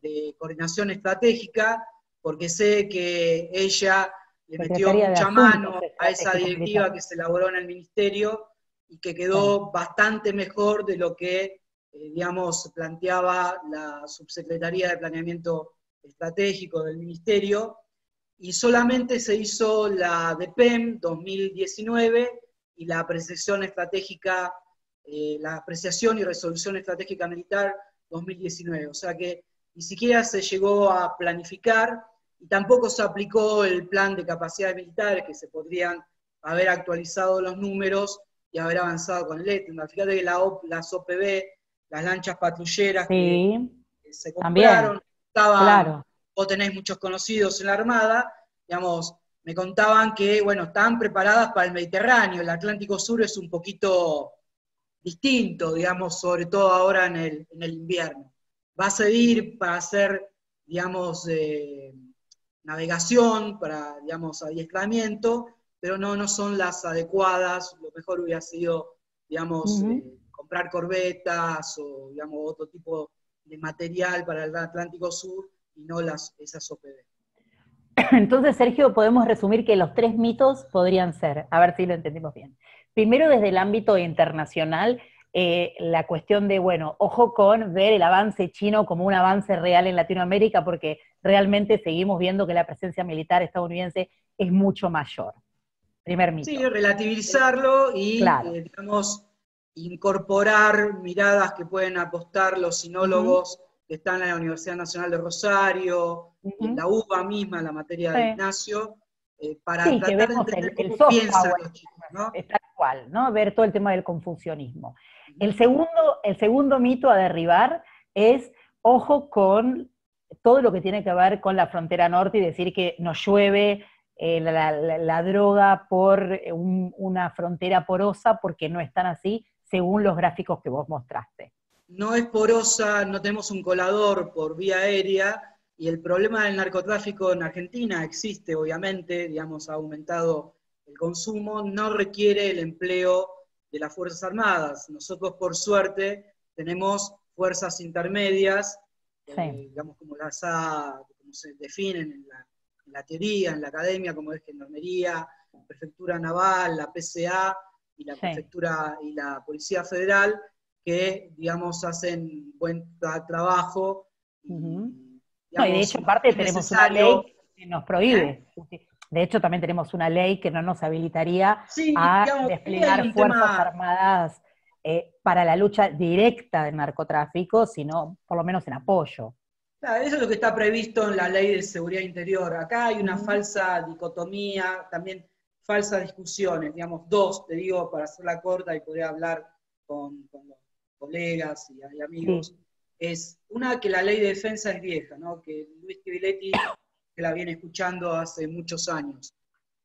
Speaker 2: de Coordinación Estratégica, porque sé que ella le metió
Speaker 1: Secretaría de
Speaker 2: mucha
Speaker 1: Asuntos
Speaker 2: mano a esa
Speaker 1: Estratégicos
Speaker 2: directiva
Speaker 1: Militares.
Speaker 2: que se elaboró en el Ministerio y que
Speaker 1: Sí.
Speaker 2: quedó bastante mejor de lo que digamos, planteaba la Subsecretaría de Planeamiento Estratégico del Ministerio, y solamente se hizo la DPEM 2019 y la apreciación estratégica, la apreciación y resolución estratégica militar 2019. O sea que ni siquiera se llegó a planificar y tampoco se aplicó el plan de capacidades militares, que se podrían haber actualizado los números y haber avanzado con el ETMA. Fíjate que las OPB, las lanchas patrulleras que
Speaker 1: Sí,
Speaker 2: se
Speaker 1: también,
Speaker 2: compraron, estaban,
Speaker 1: claro.
Speaker 2: vos tenés muchos conocidos en la Armada, digamos, me contaban que, bueno, estaban preparadas para el Mediterráneo, el Atlántico Sur es un poquito distinto, digamos, sobre todo ahora en el invierno. Va a servir para hacer, digamos, navegación, para, digamos, adiestramiento, pero no son las adecuadas. Lo mejor hubiera sido, digamos,
Speaker 1: Ujú.
Speaker 2: comprar corbetas o, digamos, otro tipo de material para el Atlántico Sur y no esas OPD.
Speaker 1: Entonces, Sergio, podemos resumir que los tres mitos podrían ser, a ver si lo entendimos bien. Primero, desde el ámbito internacional, la cuestión de, bueno, ojo con ver el avance chino como un avance real en Latinoamérica, porque realmente seguimos viendo que la presencia militar estadounidense es mucho mayor. Primer
Speaker 2: Sí,
Speaker 1: mito.
Speaker 2: relativizarlo y,
Speaker 1: Claro.
Speaker 2: digamos, incorporar miradas que pueden apostar los
Speaker 1: Ujú,
Speaker 2: sinólogos que están en la Universidad Nacional de Rosario y en
Speaker 1: ujú.
Speaker 2: la UBA misma, en la materia de
Speaker 1: Sí.
Speaker 2: Ignacio, para
Speaker 1: Sí, que
Speaker 2: tratar de
Speaker 1: vemos
Speaker 2: entender
Speaker 1: el
Speaker 2: cómo
Speaker 1: soft
Speaker 2: piensan
Speaker 1: power,
Speaker 2: los chicos, ¿no?
Speaker 1: es tal cual, ¿no? Ver todo el tema del confusionismo.
Speaker 2: Ujú.
Speaker 1: El segundo mito a derribar es, ojo con todo lo que tiene que ver con la frontera norte y decir que nos llueve la droga por una frontera porosa, porque no están así, según los gráficos que vos mostraste.
Speaker 2: No es porosa, no tenemos un colador por vía aérea, y el problema del narcotráfico en Argentina existe, obviamente, digamos, ha aumentado el consumo, no requiere el empleo de las Fuerzas Armadas. Nosotros, por suerte, tenemos fuerzas intermedias,
Speaker 1: Sí,
Speaker 2: digamos, como se definen en la teoría, en la academia, como es Gendarmería, Prefectura Naval, la PCA y la
Speaker 1: sí.
Speaker 2: Prefectura y la Policía Federal, que, digamos, hacen buen trabajo
Speaker 1: Ujú.
Speaker 2: y,
Speaker 1: No, y de
Speaker 2: digamos,
Speaker 1: hecho,
Speaker 2: no
Speaker 1: aparte
Speaker 2: es
Speaker 1: tenemos una ley
Speaker 2: necesario.
Speaker 1: que nos
Speaker 2: ¿Eh?
Speaker 1: prohíbe. De hecho, también tenemos una ley que no nos habilitaría
Speaker 2: Sí,
Speaker 1: a
Speaker 2: digamos, ahí hay
Speaker 1: desplegar
Speaker 2: un
Speaker 1: fuerzas
Speaker 2: tema.
Speaker 1: armadas para la lucha directa del narcotráfico, sino por lo menos en apoyo.
Speaker 2: Claro, eso es lo que está previsto en la Ley de Seguridad Interior. Acá hay una
Speaker 1: Ujú.
Speaker 2: falsa dicotomía, también falsas discusiones, digamos, dos, te digo, para hacerla corta y poder hablar con los colegas y
Speaker 1: Sí,
Speaker 2: amigos. Es una, que la Ley de Defensa es vieja, ¿no? Que Luis Tiviletti, que la viene escuchando hace muchos años.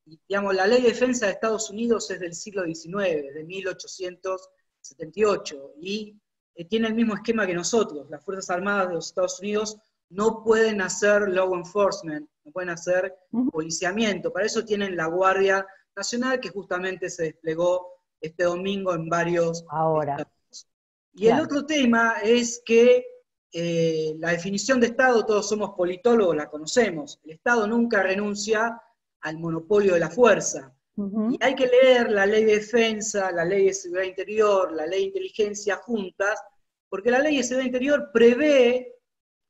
Speaker 2: Y, digamos, la Ley de Defensa de Estados Unidos es del siglo XIX, de 1878, y tiene el mismo esquema que nosotros. Las Fuerzas Armadas de los Estados Unidos no pueden hacer law enforcement, no pueden hacer
Speaker 1: ujú.
Speaker 2: policiamiento. Para eso tienen la Guardia Nacional, que justamente se desplegó este domingo en varios
Speaker 1: Ahora,
Speaker 2: estados. Y el
Speaker 1: claro.
Speaker 2: otro tema es que la definición de Estado, todos somos politólogos, la conocemos. El Estado nunca renuncia al monopolio de la fuerza. Y
Speaker 1: Ujú.
Speaker 2: hay que leer la ley de defensa, la ley de seguridad interior, la ley de inteligencia juntas, porque la ley de seguridad interior prevé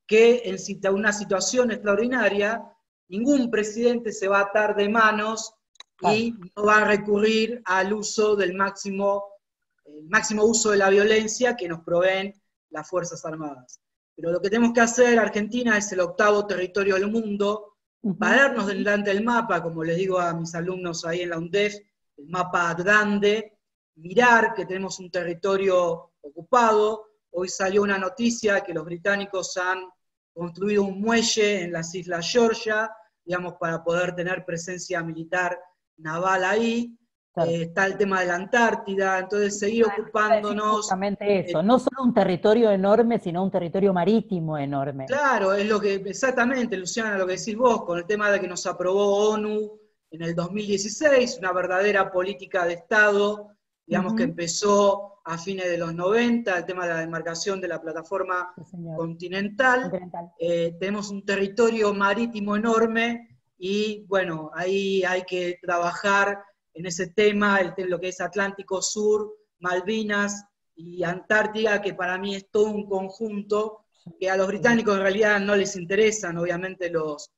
Speaker 2: que en una situación extraordinaria ningún presidente se va a atar de manos y no va a recurrir al uso del el máximo uso de la violencia que nos proveen las Fuerzas Armadas. Pero lo que tenemos que hacer, Argentina es el 8º territorio del mundo, pararnos delante del mapa, como les digo a mis alumnos ahí en la UNDEF, el mapa grande, mirar que tenemos un territorio ocupado. Hoy salió una noticia que los británicos han construido un muelle en las Islas Georgia, digamos, para poder tener presencia militar naval ahí. Claro. Está el tema de la Antártida, entonces seguir ocupándonos.
Speaker 1: Justamente eso, no solo un territorio enorme, sino un territorio marítimo enorme.
Speaker 2: Claro, es lo que, exactamente, Luciana, lo que decís vos, con el tema de que nos aprobó ONU en el 2016, una verdadera política de Estado, digamos, que empezó a fines de los 90, el tema de la demarcación de la plataforma continental. Tenemos un territorio marítimo enorme y, bueno, ahí hay que trabajar en ese tema, lo que es Atlántico Sur, Malvinas y Antártida, que para mí es todo un conjunto, que a los británicos en realidad no les interesan, obviamente, los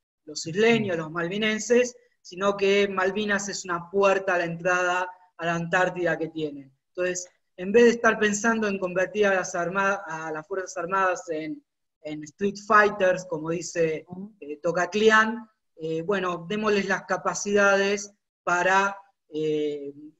Speaker 2: isleños, los malvinenses, sino que Malvinas es una puerta a la entrada a la Antártida que tienen. Entonces, en vez de estar pensando en convertir a las Fuerzas Armadas en street fighters, como dice Tocatlián, bueno, démosles las capacidades para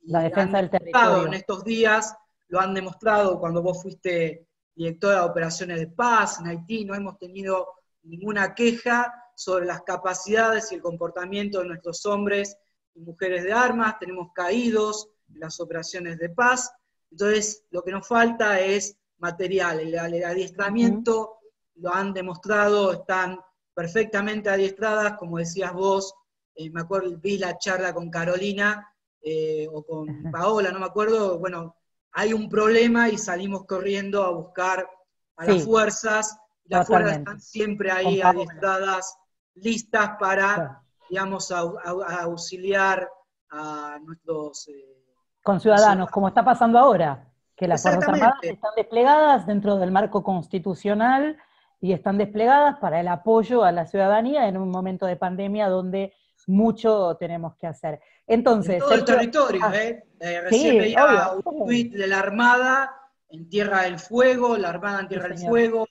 Speaker 1: la defensa del territorio.
Speaker 2: En estos días lo han demostrado cuando vos fuiste directora de operaciones de paz en Haití, no hemos tenido ninguna queja sobre las capacidades y el comportamiento de nuestros hombres y mujeres de armas, tenemos caídos en las operaciones de paz, entonces lo que nos falta es material, el adiestramiento lo han demostrado, están perfectamente adiestradas, como decías vos, me acuerdo, vi la charla con Carolina, o con Paola, no me acuerdo, bueno, hay un problema y salimos corriendo a buscar a las fuerzas, y las fuerzas están siempre ahí adiestradas, listas para, digamos, auxiliar a nuestros
Speaker 1: conciudadanos, como está pasando ahora, que las Fuerzas Armadas están desplegadas dentro del marco constitucional y están desplegadas para el apoyo a la ciudadanía en un momento de pandemia donde mucho tenemos que hacer. Entonces,
Speaker 2: en todo el territorio, recién veía un tuit de la Armada en Tierra del Fuego, la Armada en Tierra del Fuego,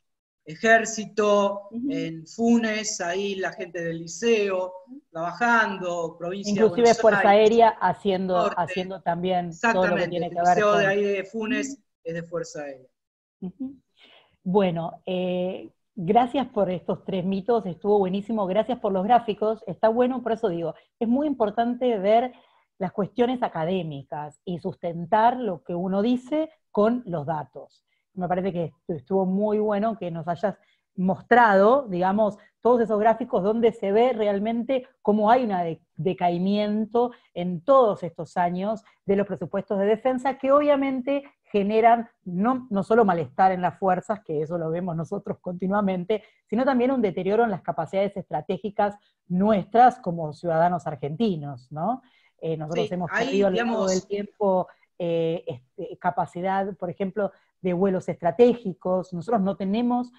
Speaker 2: Ejército, en Funes, ahí la gente del Liceo, trabajando, provincia
Speaker 1: inclusive
Speaker 2: de Buenos
Speaker 1: Fuerza
Speaker 2: Aires,
Speaker 1: Aérea haciendo también todo lo que tiene que ver con...
Speaker 2: el Liceo de ahí de Funes es de Fuerza Aérea.
Speaker 1: Bueno, gracias por estos 3 mitos, estuvo buenísimo, gracias por los gráficos, está bueno, por eso digo, es muy importante ver las cuestiones académicas y sustentar lo que uno dice con los datos. Me parece que estuvo muy bueno que nos hayas mostrado, digamos, todos esos gráficos donde se ve realmente cómo hay un decaimiento en todos estos años de los presupuestos de defensa, que obviamente generan no solo malestar en las fuerzas, que eso lo vemos nosotros continuamente, sino también un deterioro en las capacidades estratégicas nuestras como ciudadanos argentinos, ¿no? Nosotros hemos perdido todo el tiempo capacidad, por ejemplo, de vuelos estratégicos, nosotros no tenemos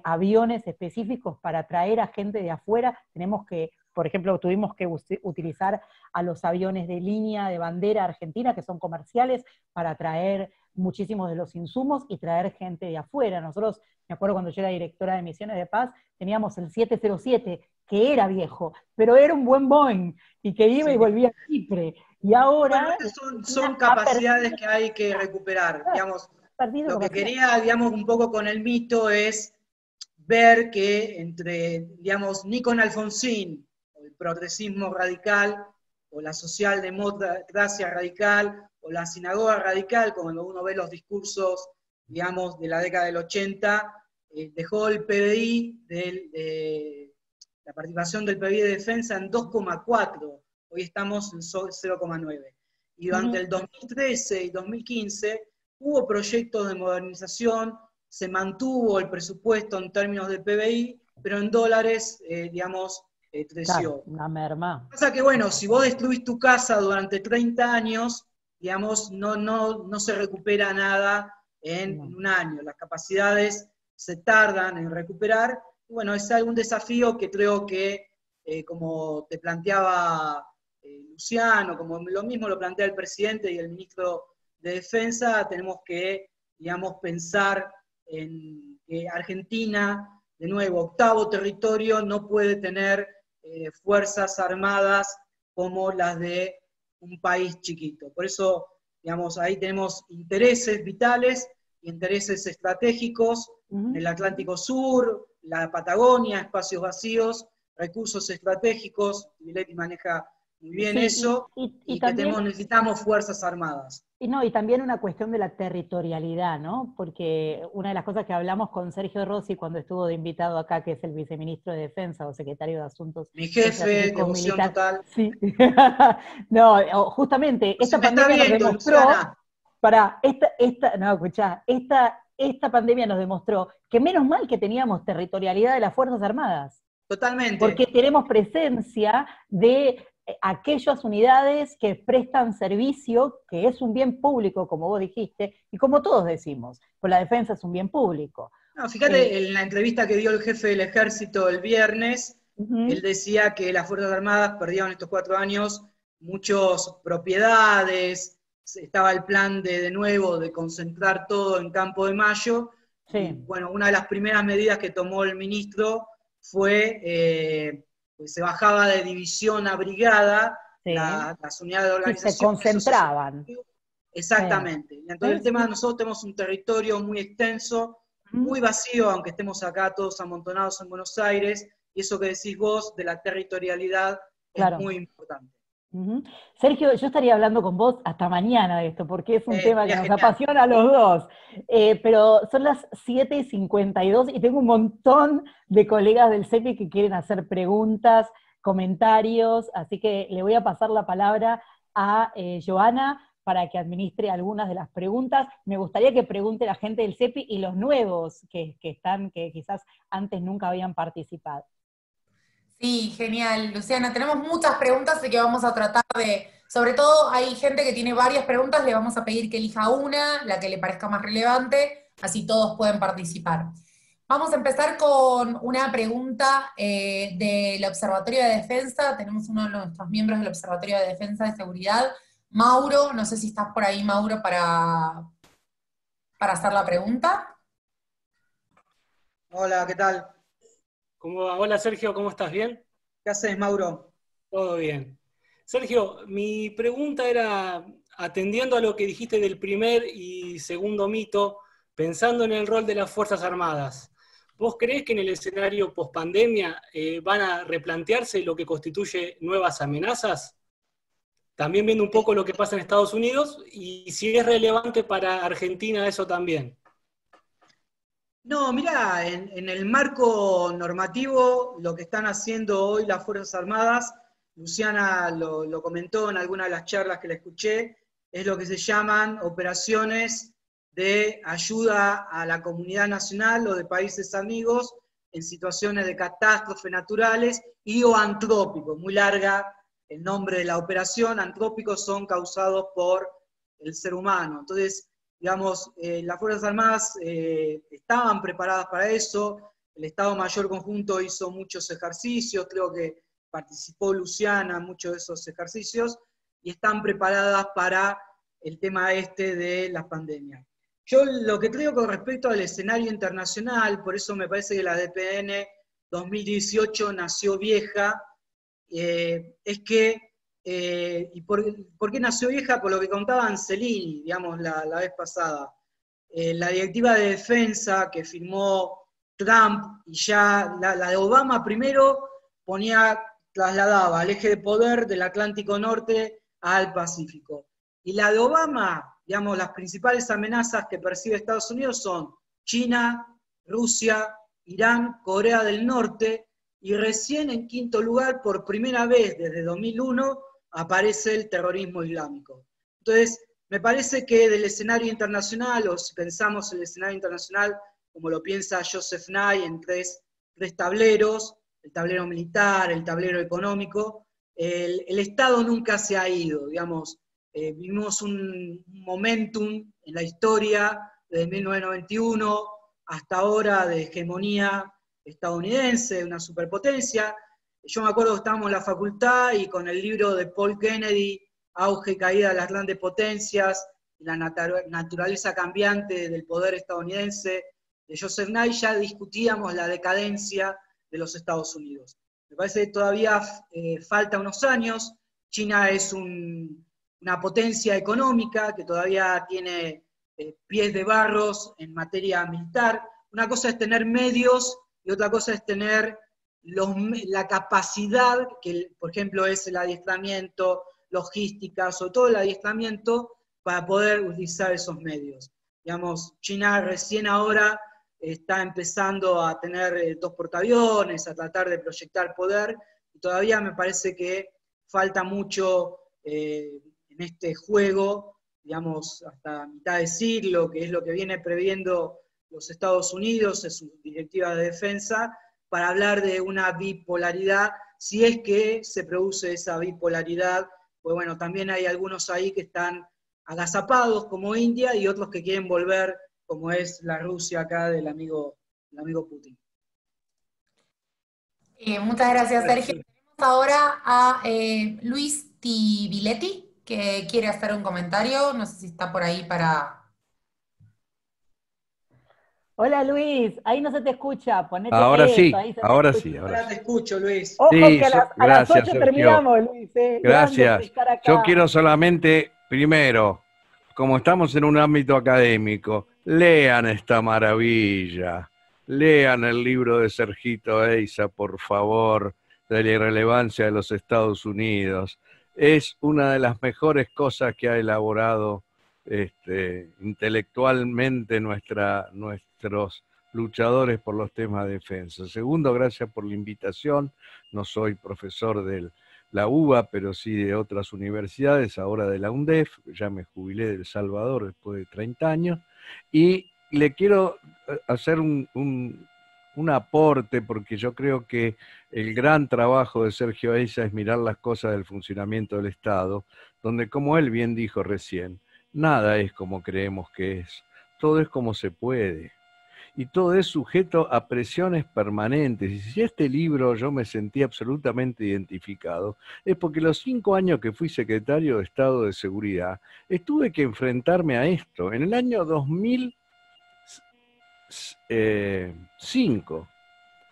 Speaker 1: aviones específicos para traer a gente de afuera, tenemos que, por ejemplo, tuvimos que utilizar a los aviones de línea de bandera argentina, que son comerciales, para traer muchísimos de los insumos y traer gente de afuera. Nosotros, me acuerdo cuando yo era directora de misiones de paz, teníamos el 707, que era viejo, pero era un buen Boeing, y que iba y volvía a Chipre. Y ahora...
Speaker 2: Bueno, son capacidades que hay que recuperar, digamos. Lo que quería, digamos, un poco con el mito es ver que entre, digamos, Nikon Alfonsín, o el progresismo radical, o la socialdemocracia radical, o la sinagoga radical, cuando uno ve los discursos, digamos, de la década del 80, dejó el PBI, la participación del PBI de defensa en 2,4, hoy estamos en 0,9. Y durante el 2013 y 2015, hubo proyectos de modernización, se mantuvo el presupuesto en términos de PBI, pero en dólares, digamos, creció.
Speaker 1: Claro, una merma.
Speaker 2: Pasa que, bueno, si vos destruís tu casa durante 30 años, digamos, no se recupera nada en un año. Las capacidades se tardan en recuperar. Y bueno, es algún desafío que creo que, como te planteaba Luciano, como lo mismo lo plantea el presidente y el ministro de Defensa, tenemos que, digamos, pensar en que Argentina, de nuevo, octavo territorio, no puede tener fuerzas armadas como las de un país chiquito. Por eso, digamos, ahí tenemos intereses vitales, intereses estratégicos, en el Atlántico Sur, la Patagonia, espacios vacíos, recursos estratégicos, Miletti maneja muy bien eso, y que
Speaker 1: también,
Speaker 2: necesitamos fuerzas armadas.
Speaker 1: Y también una cuestión de la territorialidad, ¿no? Porque una de las cosas que hablamos con Sergio Rossi cuando estuvo de invitado acá, que es el viceministro de Defensa o secretario de Asuntos
Speaker 2: Mi jefe, devoción total.
Speaker 1: Sí. No, justamente, esta pandemia nos demostró, no, escuchá, esta pandemia nos demostró que menos mal que teníamos territorialidad de las Fuerzas Armadas.
Speaker 2: Totalmente.
Speaker 1: Porque tenemos presencia de aquellas unidades que prestan servicio, que es un bien público, como vos dijiste, y como todos decimos, pues la defensa es un bien público.
Speaker 2: No, fíjate, en la entrevista que dio el jefe del ejército el viernes, él decía que las Fuerzas Armadas perdieron estos 4 años muchas propiedades, estaba el plan de nuevo de concentrar todo en Campo de Mayo. Sí. Y, bueno, una de las primeras medidas que tomó el ministro fue se bajaba de división a brigada, sí, las unidades de organización.
Speaker 1: Y se concentraban.
Speaker 2: Exactamente. Sí. Entonces el tema de nosotros tenemos un territorio muy extenso, muy vacío, aunque estemos acá todos amontonados en Buenos Aires, y eso que decís vos de la territorialidad es muy importante.
Speaker 1: Sergio, yo estaría hablando con vos hasta mañana de esto, porque es un tema que nos apasiona a los dos. Pero son las 7:52 y tengo un montón de colegas del CEPI que quieren hacer preguntas, comentarios, así que le voy a pasar la palabra a Joana para que administre algunas de las preguntas. Me gustaría que pregunte la gente del CEPI y los nuevos que quizás antes nunca habían participado.
Speaker 3: Sí, genial, Luciana. Tenemos muchas preguntas, así que vamos a tratar de... Sobre todo hay gente que tiene varias preguntas, le vamos a pedir que elija una, la que le parezca más relevante, así todos pueden participar. Vamos a empezar con una pregunta del Observatorio de Defensa. Tenemos uno de nuestros miembros del Observatorio de Defensa y Seguridad, Mauro. No sé si estás por ahí, Mauro, para hacer la pregunta.
Speaker 2: Hola, ¿qué tal?
Speaker 4: Hola Sergio, ¿cómo estás? ¿Bien?
Speaker 2: ¿Qué haces, Mauro?
Speaker 4: Todo bien. Sergio, mi pregunta era, atendiendo a lo que dijiste del primer y segundo mito, pensando en el rol de las Fuerzas Armadas, ¿vos creés que en el escenario pospandemia van a replantearse lo que constituye nuevas amenazas? También viendo un poco lo que pasa en Estados Unidos, y si es relevante para Argentina eso también.
Speaker 2: No, mirá, en el marco normativo, lo que están haciendo hoy las Fuerzas Armadas, Luciana lo comentó en alguna de las charlas que le escuché, es lo que se llaman operaciones de ayuda a la comunidad nacional o de países amigos en situaciones de catástrofe naturales y o antrópicos. Muy larga el nombre de la operación, antrópicos son causados por el ser humano. Entonces, digamos, las Fuerzas Armadas estaban preparadas para eso, el Estado Mayor Conjunto hizo muchos ejercicios, creo que participó Luciana en muchos de esos ejercicios, y están preparadas para el tema de las pandemias. Yo lo que creo con respecto al escenario internacional, por eso me parece que la DPN 2018 nació vieja, es que ¿y por qué nació vieja? Por lo que contaba Angelini, digamos, la vez pasada. La directiva de defensa que firmó Trump, y ya la de Obama primero trasladaba el eje de poder del Atlántico Norte al Pacífico. Y la de Obama, digamos, las principales amenazas que percibe Estados Unidos son China, Rusia, Irán, Corea del Norte, y recién en quinto lugar, por primera vez desde 2001, aparece el terrorismo islámico. Entonces, me parece que del escenario internacional, o si pensamos en el escenario internacional, como lo piensa Joseph Nye, en tres tableros, el tablero militar, el tablero económico, el Estado nunca se ha ido, digamos, vivimos un momentum en la historia desde 1991 hasta ahora de hegemonía estadounidense, una superpotencia. Yo me acuerdo que estábamos en la facultad y con el libro de Paul Kennedy, Auge y caída de las grandes potencias, la naturaleza cambiante del poder estadounidense, de Joseph Nye, ya discutíamos la decadencia de los Estados Unidos. Me parece que todavía falta unos años. China es una potencia económica que todavía tiene pies de barros en materia militar. Una cosa es tener medios y otra cosa es tener la capacidad, que por ejemplo es el adiestramiento, logística, sobre todo el adiestramiento, para poder utilizar esos medios. Digamos, China recién ahora está empezando a tener 2 portaaviones, a tratar de proyectar poder, y todavía me parece que falta mucho en este juego, digamos, hasta mitad de siglo, que es lo que viene previendo los Estados Unidos en sus directivas de defensa, para hablar de una bipolaridad, si es que se produce esa bipolaridad, pues bueno, también hay algunos ahí que están agazapados, como India, y otros que quieren volver, como es la Rusia acá del amigo Putin.
Speaker 3: Muchas gracias, Sergio. Tenemos ahora a Luis Tibiletti, que quiere hacer un comentario. No sé si está por ahí para...
Speaker 1: Hola Luis, ahí no se te escucha, ponete
Speaker 5: Ahora
Speaker 1: eso,
Speaker 5: sí,
Speaker 1: ahí se te
Speaker 5: ahora
Speaker 1: escucha.
Speaker 5: sí.
Speaker 2: Ahora te escucho, Luis.
Speaker 1: Ojo
Speaker 5: Sí,
Speaker 1: que a las
Speaker 5: gracias,
Speaker 1: 8
Speaker 5: Sergio.
Speaker 1: terminamos, Luis. Grande por
Speaker 5: Gracias.
Speaker 1: estar acá.
Speaker 5: Yo quiero solamente, primero, como estamos en un ámbito académico, lean esta maravilla. Lean el libro de Sergito Eiza, por favor, de la irrelevancia de los Estados Unidos. Es una de las mejores cosas que ha elaborado intelectualmente nuestros luchadores por los temas de defensa. Segundo, gracias por la invitación. No soy profesor de la UBA, pero sí de otras universidades, ahora de la UNDEF. Ya me jubilé de El Salvador después de 30 años. Y le quiero hacer un aporte, porque yo creo que el gran trabajo de Sergio Eiza es mirar las cosas del funcionamiento del Estado, donde, como él bien dijo recién, nada es como creemos que es, todo es como se puede. Y todo es sujeto a presiones permanentes. Y si este libro yo me sentí absolutamente identificado, es porque los 5 años que fui secretario de Estado de Seguridad, tuve que enfrentarme a esto. En el año 2005,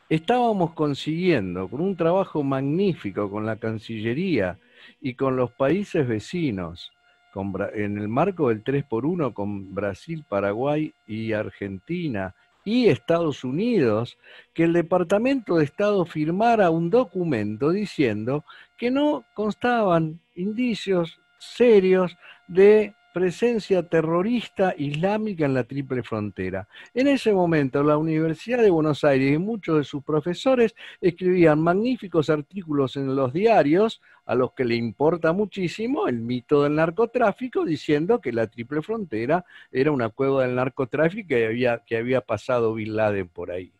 Speaker 5: estábamos consiguiendo, con un trabajo magnífico con la Cancillería y con los países vecinos, en el marco del 3x1 con Brasil, Paraguay y Argentina, y Estados Unidos, que el Departamento de Estado firmara un documento diciendo que no constaban indicios serios de presencia terrorista islámica en la Triple Frontera. En ese momento, la Universidad de Buenos Aires y muchos de sus profesores escribían magníficos artículos en los diarios, a los que le importa muchísimo el mito del narcotráfico, diciendo que la Triple Frontera era una cueva del narcotráfico que había pasado Bin Laden por ahí.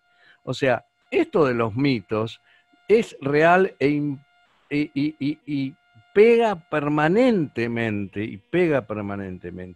Speaker 5: O sea, esto de los mitos es real y pega permanentemente,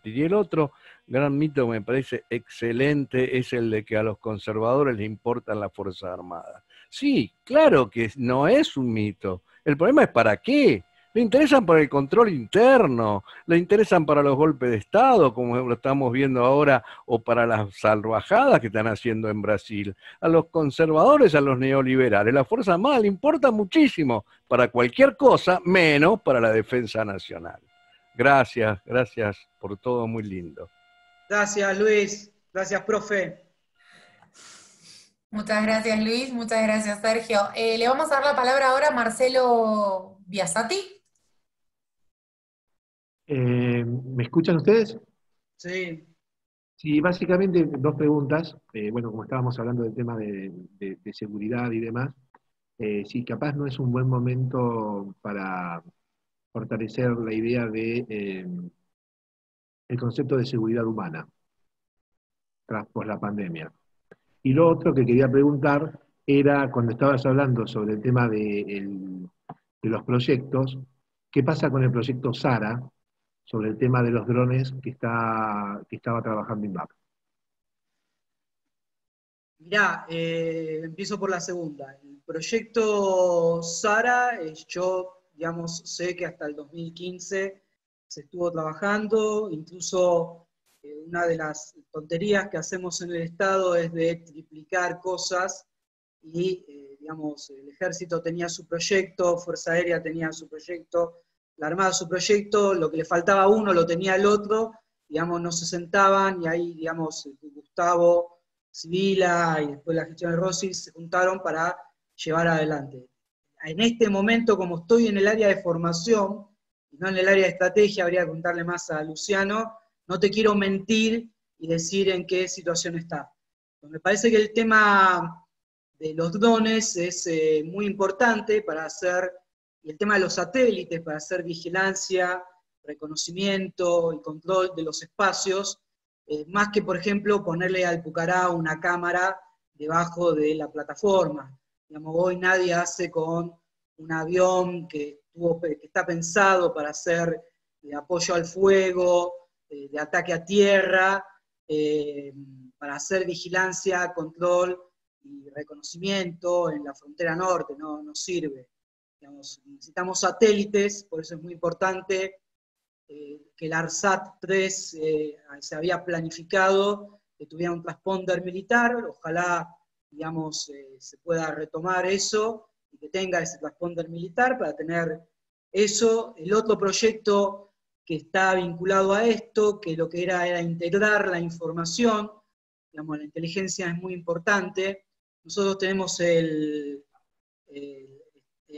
Speaker 5: Y el otro gran mito que me parece excelente es el de que a los conservadores les importan las Fuerzas Armadas. Sí, claro que no es un mito. El problema es para qué. Le interesan para el control interno, le interesan para los golpes de Estado, como lo estamos viendo ahora, o para las salvajadas que están haciendo en Brasil. A los conservadores, a los neoliberales, la Fuerza Armada le importa muchísimo para cualquier cosa, menos para la defensa nacional. Gracias por todo, muy lindo.
Speaker 2: Gracias, Luis. Gracias, profe.
Speaker 3: Muchas gracias, Luis. Muchas gracias, Sergio. Le vamos a dar la palabra ahora a Marcelo Biasati.
Speaker 6: ¿Me escuchan ustedes?
Speaker 2: Sí.
Speaker 6: Sí, básicamente 2 preguntas. Bueno, como estábamos hablando del tema de seguridad y demás, sí, capaz no es un buen momento para fortalecer la idea de el concepto de seguridad humana tras la pandemia. Y lo otro que quería preguntar era, cuando estabas hablando sobre el tema de los proyectos, ¿qué pasa con el proyecto SARA sobre el tema de los drones que estaba trabajando INVAP?
Speaker 2: Mirá, empiezo por la segunda. El proyecto Sara, yo, digamos, sé que hasta el 2015 se estuvo trabajando, incluso una de las tonterías que hacemos en el Estado es de triplicar cosas, y, digamos, el Ejército tenía su proyecto, Fuerza Aérea tenía su proyecto, la Armada su proyecto, lo que le faltaba a uno lo tenía el otro, digamos, no se sentaban, y ahí, digamos, Gustavo, Sibila y después la gestión de Rossi se juntaron para llevar adelante. En este momento, como estoy en el área de formación, y no en el área de estrategia, habría que contarle más a Luciano, no te quiero mentir y decir en qué situación está. Pues me parece que el tema de los drones es muy importante para hacer, y el tema de los satélites, para hacer vigilancia, reconocimiento y control de los espacios, más que, por ejemplo, ponerle al Pucará una cámara debajo de la plataforma. Digamos, hoy nadie hace con un avión que está pensado para hacer de apoyo al fuego, de ataque a tierra, para hacer vigilancia, control y reconocimiento en la frontera norte, no sirve. Digamos, necesitamos satélites, por eso es muy importante que el ARSAT-3 se había planificado que tuviera un transponder militar, ojalá, digamos, se pueda retomar eso, y que tenga ese transponder militar para tener eso. El otro proyecto que está vinculado a esto, que lo que era integrar la información, digamos, la inteligencia es muy importante. Nosotros tenemos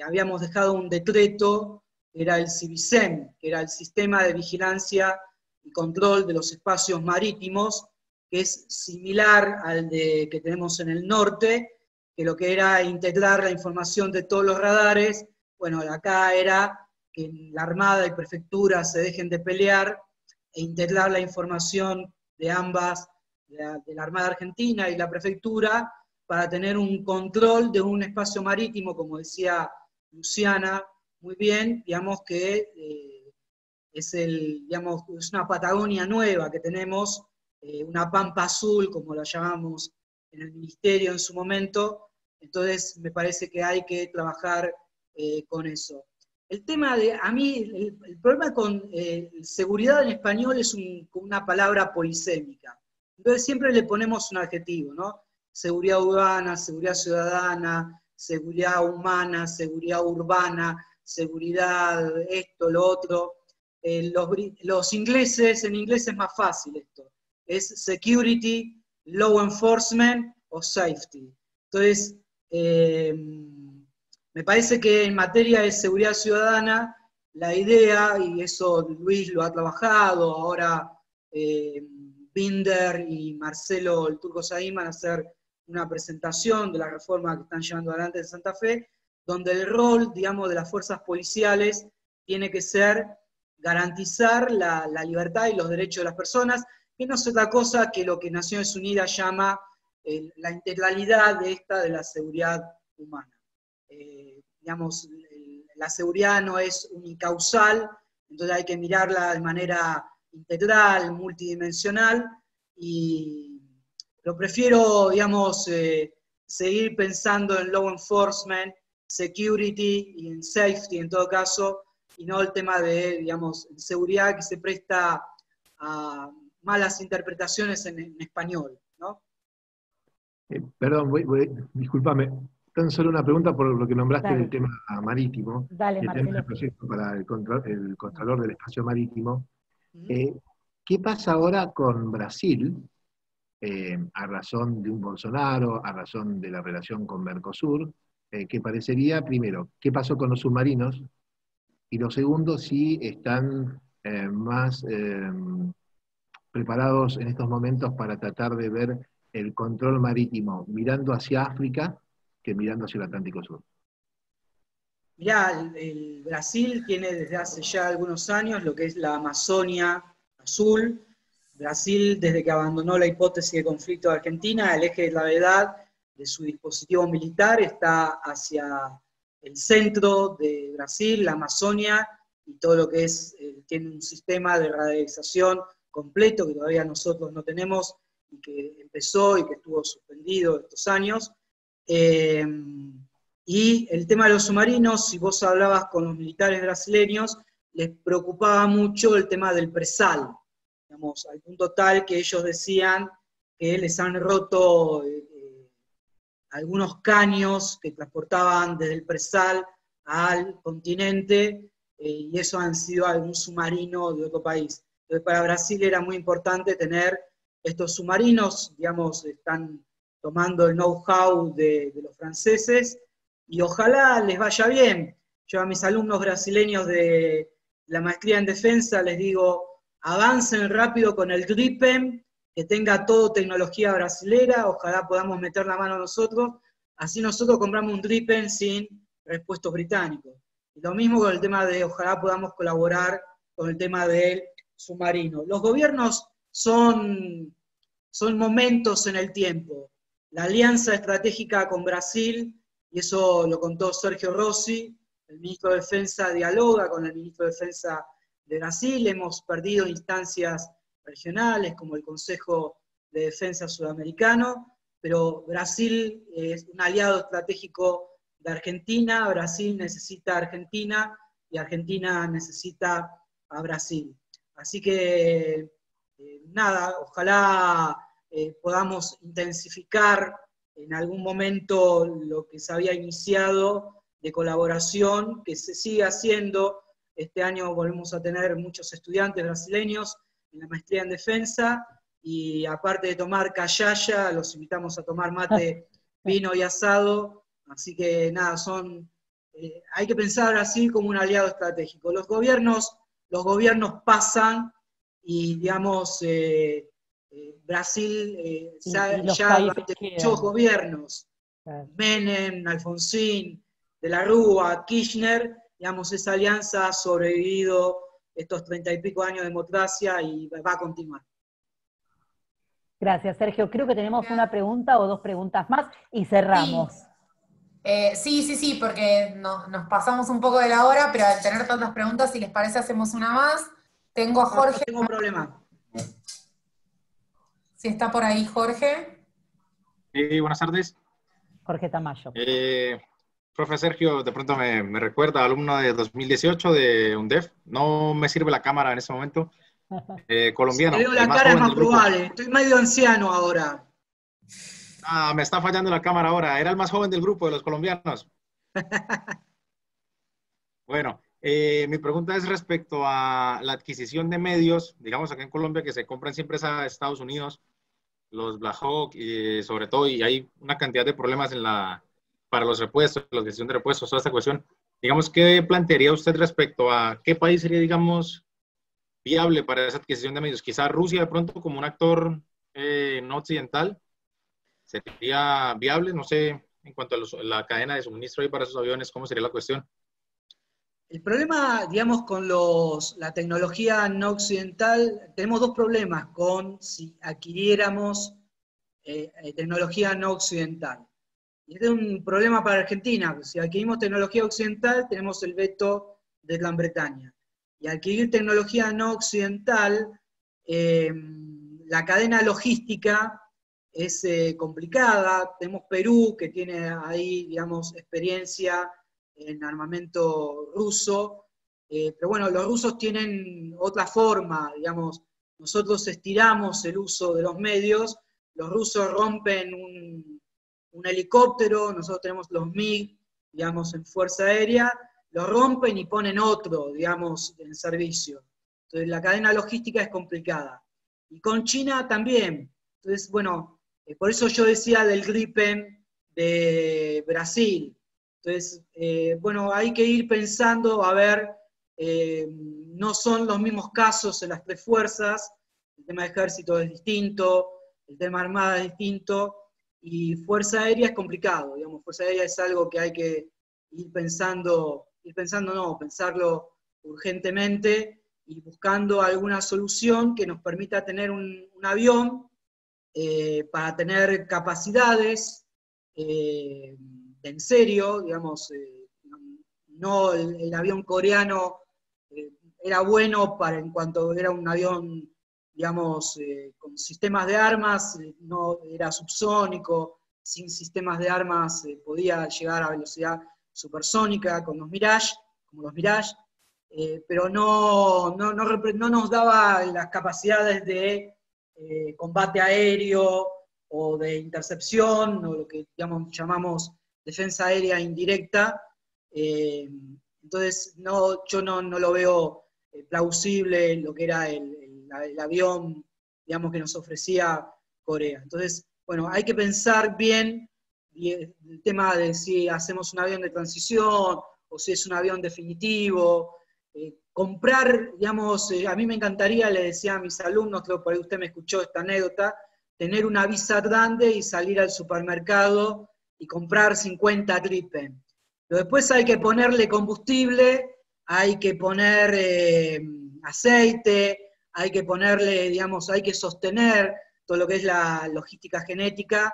Speaker 2: habíamos dejado un decreto, era el CIVISEM, que era el Sistema de Vigilancia y Control de los Espacios Marítimos, que es similar al que tenemos en el norte, que lo que era integrar la información de todos los radares. Bueno, acá era que la Armada y Prefectura se dejen de pelear e integrar la información de ambas, de la Armada Argentina y la Prefectura, para tener un control de un espacio marítimo, como decía Luciana muy bien, digamos que es una Patagonia nueva que tenemos, una Pampa Azul, como la llamamos en el Ministerio en su momento. Entonces me parece que hay que trabajar con eso. El tema a mí, el problema con seguridad en español es una palabra polisémica. Entonces siempre le ponemos un adjetivo, ¿no? Seguridad urbana, seguridad ciudadana, seguridad humana, seguridad urbana, seguridad esto, lo otro. Los ingleses, en inglés es más fácil esto. Es security, law enforcement o safety. Entonces, me parece que en materia de seguridad ciudadana, la idea, y eso Luis lo ha trabajado, ahora Binder y Marcelo el Turco Saín van a hacer una presentación de la reforma que están llevando adelante en Santa Fe, donde el rol, digamos, de las fuerzas policiales tiene que ser garantizar la libertad y los derechos de las personas, que no es otra cosa que lo que Naciones Unidas llama la integralidad de la seguridad humana. Digamos, la seguridad no es unicausal, entonces hay que mirarla de manera integral, multidimensional, pero prefiero, digamos, seguir pensando en law enforcement, security y en safety en todo caso, y no el tema de, digamos, seguridad que se presta a malas interpretaciones en español, ¿no?
Speaker 6: Perdón, discúlpame, tan solo una pregunta por lo que nombraste del tema marítimo.
Speaker 1: Dale,
Speaker 6: el tema
Speaker 1: Marcelo.
Speaker 6: del proyecto para el Contralor del Espacio Marítimo. ¿Qué pasa ahora con Brasil, a razón de un Bolsonaro, a razón de la relación con Mercosur, que parecería, primero, qué pasó con los submarinos, y lo segundo, si están más preparados en estos momentos para tratar de ver el control marítimo mirando hacia África que mirando hacia el Atlántico Sur?
Speaker 2: Mirá, el Brasil tiene desde hace ya algunos años lo que es la Amazonia Azul. Brasil, desde que abandonó la hipótesis de conflicto de Argentina, el eje de gravedad de su dispositivo militar está hacia el centro de Brasil, la Amazonia, y todo lo que es, tiene un sistema de radarización completo que todavía nosotros no tenemos, y que empezó y que estuvo suspendido estos años. Y el tema de los submarinos, si vos hablabas con los militares brasileños, les preocupaba mucho el tema del presal, digamos, al punto tal que ellos decían que les han roto algunos caños que transportaban desde el presal al continente, y eso han sido algún submarino de otro país. Entonces para Brasil era muy importante tener estos submarinos, digamos, están tomando el know-how de los franceses, y ojalá les vaya bien. Yo a mis alumnos brasileños de la maestría en defensa les digo, avancen rápido con el Gripen, que tenga todo tecnología brasilera, ojalá podamos meter la mano nosotros, así nosotros compramos un Gripen sin repuestos británicos. Y lo mismo con el tema de, ojalá podamos colaborar con el tema del submarino. Los gobiernos son momentos en el tiempo. La alianza estratégica con Brasil, y eso lo contó Sergio Rossi, el ministro de Defensa dialoga con el ministro de Defensa de Brasil, hemos perdido instancias regionales como el Consejo de Defensa Sudamericano, pero Brasil es un aliado estratégico de Argentina, Brasil necesita a Argentina y Argentina necesita a Brasil. Así que, nada, ojalá podamos intensificar en algún momento lo que se había iniciado de colaboración, que se sigue haciendo. Este año volvemos a tener muchos estudiantes brasileños en la maestría en defensa, y aparte de tomar cayaya, los invitamos a tomar mate, vino y asado, así que nada, hay que pensar a Brasil como un aliado estratégico. Los gobiernos pasan, y digamos, Brasil ya durante muchos gobiernos, Menem, Alfonsín, De la Rúa, Kirchner, digamos, esa alianza ha sobrevivido estos 30 y pico años de democracia y va a continuar.
Speaker 1: Gracias, Sergio. Creo que tenemos una pregunta o dos preguntas más y cerramos.
Speaker 3: Sí, porque nos pasamos un poco de la hora, pero al tener tantas preguntas, si les parece, hacemos una más. Tengo a Jorge.
Speaker 2: No tengo problema.
Speaker 3: Si está por ahí, Jorge.
Speaker 7: Buenas tardes.
Speaker 1: Jorge Tamayo.
Speaker 7: Profe Sergio, de pronto me recuerda, alumno de 2018 de UNDEF. No me sirve la cámara en ese momento. Colombiano.
Speaker 2: Si veo la cara es más probable. Estoy medio anciano ahora.
Speaker 7: Me está fallando la cámara ahora. Era el más joven del grupo de los colombianos. Bueno, mi pregunta es respecto a la adquisición de medios, digamos acá en Colombia, que se compran siempre a Estados Unidos, los Black Hawk, y sobre todo, y hay una cantidad de problemas para los repuestos, la gestión de repuestos, toda esta cuestión. Digamos, ¿qué plantearía usted respecto a qué país sería, digamos, viable para esa adquisición de medios? Quizá Rusia de pronto como un actor no occidental sería viable, no sé, en cuanto a la cadena de suministro ahí para esos aviones, ¿cómo sería la cuestión?
Speaker 2: El problema, digamos, con la tecnología no occidental, tenemos dos problemas con si adquiriéramos tecnología no occidental. Y este es un problema para Argentina, porque si adquirimos tecnología occidental, tenemos el veto de Gran Bretaña. Y adquirir tecnología no occidental, la cadena logística es complicada. Tenemos Perú, que tiene ahí, digamos, experiencia en armamento ruso, pero bueno, los rusos tienen otra forma, digamos, nosotros estiramos el uso de los medios, los rusos rompen un helicóptero, nosotros tenemos los MiG, digamos, en Fuerza Aérea, lo rompen y ponen otro, digamos, en servicio. Entonces la cadena logística es complicada. Y con China también. Entonces, bueno, por eso yo decía del Gripen de Brasil. Entonces, bueno, hay que ir pensando, a ver, no son los mismos casos en las tres fuerzas, el tema de ejército es distinto, el tema armada es distinto, y Fuerza Aérea es complicado, digamos, Fuerza Aérea es algo que hay que pensarlo urgentemente, y buscando alguna solución que nos permita tener un avión para tener capacidades en serio, digamos, no el avión coreano era bueno en cuanto era un avión, digamos, con sistemas de armas, no era subsónico, sin sistemas de armas podía llegar a velocidad supersónica con los Mirage, como los Mirage, pero no nos daba las capacidades de combate aéreo o de intercepción, o lo que llamamos defensa aérea indirecta. Entonces yo no lo veo plausible lo que era el avión, digamos, que nos ofrecía Corea. Entonces, bueno, hay que pensar bien el tema de si hacemos un avión de transición o si es un avión definitivo. Comprar, digamos, a mí me encantaría, le decía a mis alumnos, creo que por ahí usted me escuchó esta anécdota, tener una visa grande y salir al supermercado y comprar 50 Gripen. Pero después hay que ponerle combustible, hay que poner aceite, hay que ponerle, digamos, hay que sostener todo lo que es la logística genética,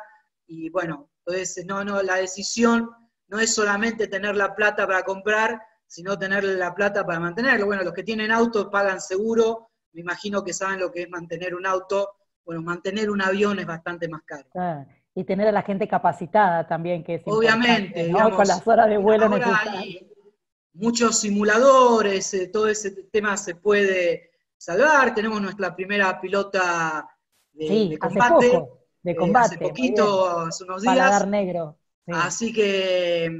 Speaker 2: y bueno, entonces la decisión no es solamente tener la plata para comprar, sino tener la plata para mantenerlo. Bueno, los que tienen auto pagan seguro, me imagino que saben lo que es mantener un auto. Bueno, mantener un avión es bastante más caro.
Speaker 1: Y tener a la gente capacitada también, que es
Speaker 2: obviamente,
Speaker 1: ¿no?
Speaker 2: Digamos,
Speaker 1: con las horas de vuelo
Speaker 2: ahora
Speaker 1: necesarias.
Speaker 2: Hay muchos simuladores, todo ese tema se puede salvar. Tenemos nuestra primera pilota de combate. Hace poquito, hace unos días.
Speaker 1: Paladar negro. Sí.
Speaker 2: Así que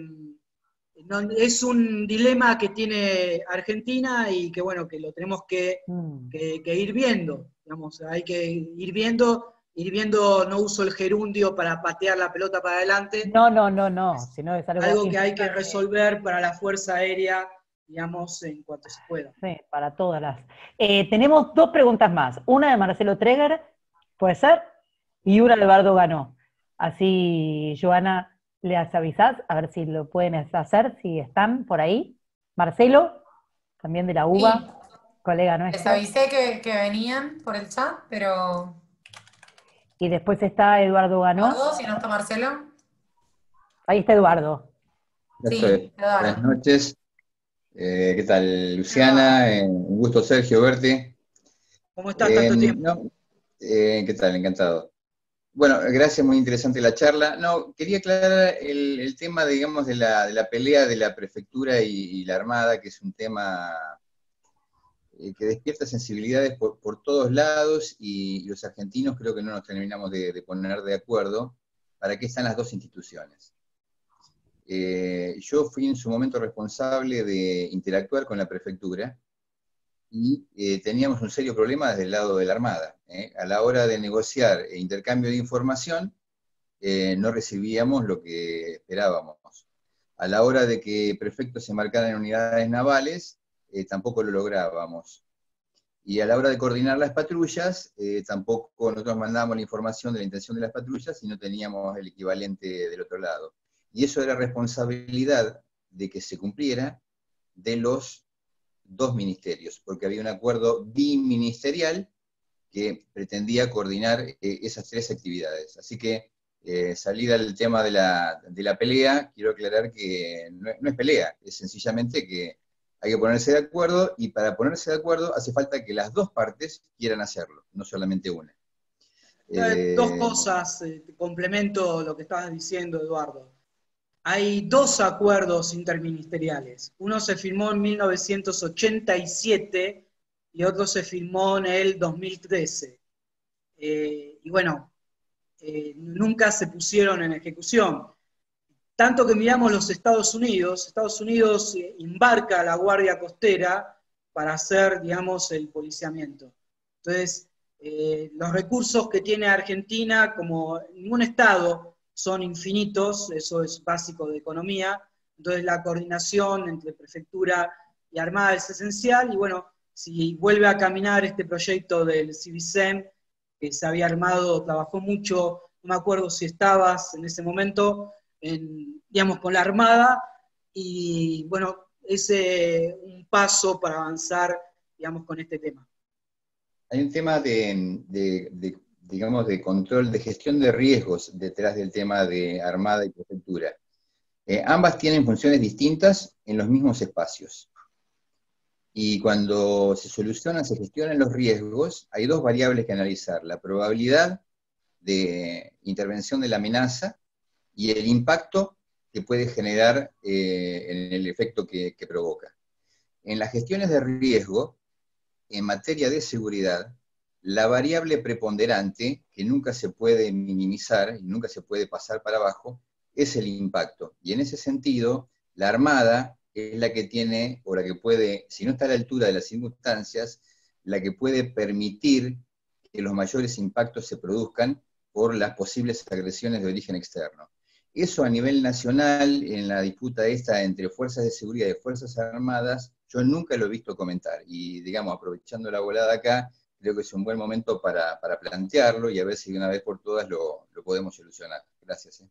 Speaker 2: es un dilema que tiene Argentina y que bueno, que lo tenemos que ir viendo. Digamos, hay que ir viendo, no uso el gerundio para patear la pelota para adelante.
Speaker 1: No, sino es
Speaker 2: algo que hay que resolver para la Fuerza Aérea, digamos, en cuanto se pueda.
Speaker 1: Sí, para todas las. Tenemos dos preguntas más, una de Marcelo Treger, ¿puede ser? Y una de Eduardo Ganó. Así, Joana, les avisás, a ver si lo pueden hacer, si están por ahí. Marcelo, también de la UBA. Sí. Colega nuestro.
Speaker 3: Les avisé que venían por el chat, pero...
Speaker 1: Y después está Eduardo Ganó.
Speaker 3: ¿Eduardo, si no está Marcelo?
Speaker 1: Ahí está Eduardo.
Speaker 3: Sí,
Speaker 8: Eduardo. Buenas noches. ¿Qué tal, Luciana? Un gusto, Sergio, verte.
Speaker 2: ¿Cómo estás tanto tiempo?
Speaker 8: ¿Qué tal? Encantado. Bueno, gracias, muy interesante la charla. No, quería aclarar el tema, digamos, de la pelea de la prefectura y la Armada, que es un tema... que despierta sensibilidades por todos lados, y los argentinos creo que no nos terminamos de poner de acuerdo para qué están las dos instituciones. Yo fui en su momento responsable de interactuar con la prefectura, y teníamos un serio problema desde el lado de la Armada. A la hora de negociar intercambio de información, no recibíamos lo que esperábamos. A la hora de que prefectos se marcaran en unidades navales, tampoco lo lográbamos. Y a la hora de coordinar las patrullas, tampoco nosotros mandábamos la información de la intención de las patrullas y no teníamos el equivalente del otro lado. Y eso era responsabilidad de que se cumpliera de los dos ministerios, porque había un acuerdo biministerial que pretendía coordinar esas tres actividades. Así que, salida del tema de la pelea, quiero aclarar que no es pelea, es sencillamente que hay que ponerse de acuerdo, y para ponerse de acuerdo hace falta que las dos partes quieran hacerlo, no solamente una.
Speaker 2: Dos cosas, complemento lo que estabas diciendo, Eduardo. Hay dos acuerdos interministeriales. Uno se firmó en 1987 y otro se firmó en el 2013. Y bueno, nunca se pusieron en ejecución. Tanto que miramos los Estados Unidos embarca a la Guardia Costera para hacer, digamos, el policiamiento. Entonces, los recursos que tiene Argentina, como ningún Estado, son infinitos, eso es básico de economía, entonces la coordinación entre prefectura y Armada es esencial, y bueno, si vuelve a caminar este proyecto del CIVISEM, que se había armado, trabajó mucho, no me acuerdo si estabas en ese momento, digamos, con la Armada, y bueno, es un paso para avanzar, digamos, con este tema.
Speaker 8: Hay un tema digamos, de control, de gestión de riesgos detrás del tema de Armada y Prefectura. Ambas tienen funciones distintas en los mismos espacios. Y cuando se solucionan, se gestionan los riesgos, hay dos variables que analizar: la probabilidad de intervención de la amenaza y el impacto que puede generar en el efecto que provoca. En las gestiones de riesgo, en materia de seguridad, la variable preponderante, que nunca se puede minimizar y nunca se puede pasar para abajo, es el impacto. Y en ese sentido, la Armada es la que tiene, o la que puede, si no está a la altura de las circunstancias, la que puede permitir que los mayores impactos se produzcan por las posibles agresiones de origen externo. Eso a nivel nacional, en la disputa esta entre fuerzas de seguridad y fuerzas armadas, yo nunca lo he visto comentar. Y, digamos, aprovechando la volada acá, creo que es un buen momento para plantearlo y a ver si de una vez por todas lo podemos solucionar. Gracias.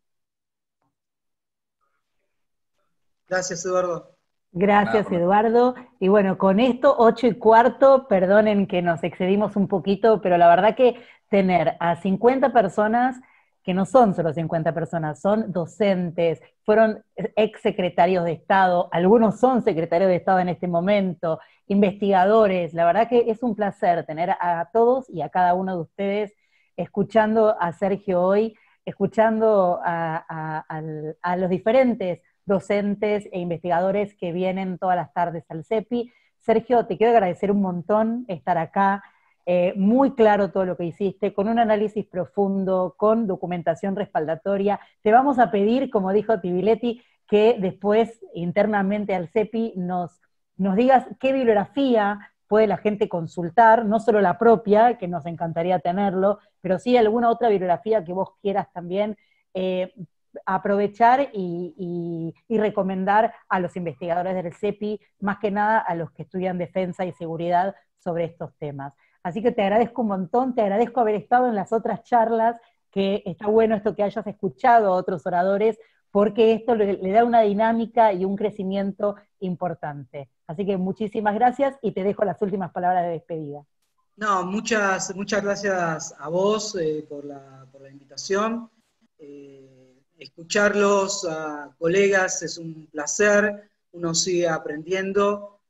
Speaker 2: Gracias, Eduardo.
Speaker 1: Gracias, Eduardo. Y bueno, con esto, 8:15, perdonen que nos excedimos un poquito, pero la verdad que tener a 50 personas, que no son solo 50 personas, son docentes, fueron exsecretarios de Estado, algunos son secretarios de Estado en este momento, investigadores, la verdad que es un placer tener a todos y a cada uno de ustedes escuchando a Sergio hoy, escuchando a los diferentes docentes e investigadores que vienen todas las tardes al CEPI. Sergio, te quiero agradecer un montón estar acá, muy claro todo lo que hiciste, con un análisis profundo, con documentación respaldatoria. Te vamos a pedir, como dijo Tibiletti, que después internamente al CEPI nos digas qué bibliografía puede la gente consultar, no solo la propia, que nos encantaría tenerlo, pero sí alguna otra bibliografía que vos quieras también aprovechar y recomendar a los investigadores del CEPI, más que nada a los que estudian defensa y seguridad sobre estos temas. Así que te agradezco un montón, te agradezco haber estado en las otras charlas, que está bueno esto que hayas escuchado a otros oradores, porque esto le da una dinámica y un crecimiento importante. Así que muchísimas gracias y te dejo las últimas palabras de despedida.
Speaker 2: No, muchas gracias a vos por la invitación. Escucharlos a colegas es un placer, uno sigue aprendiendo.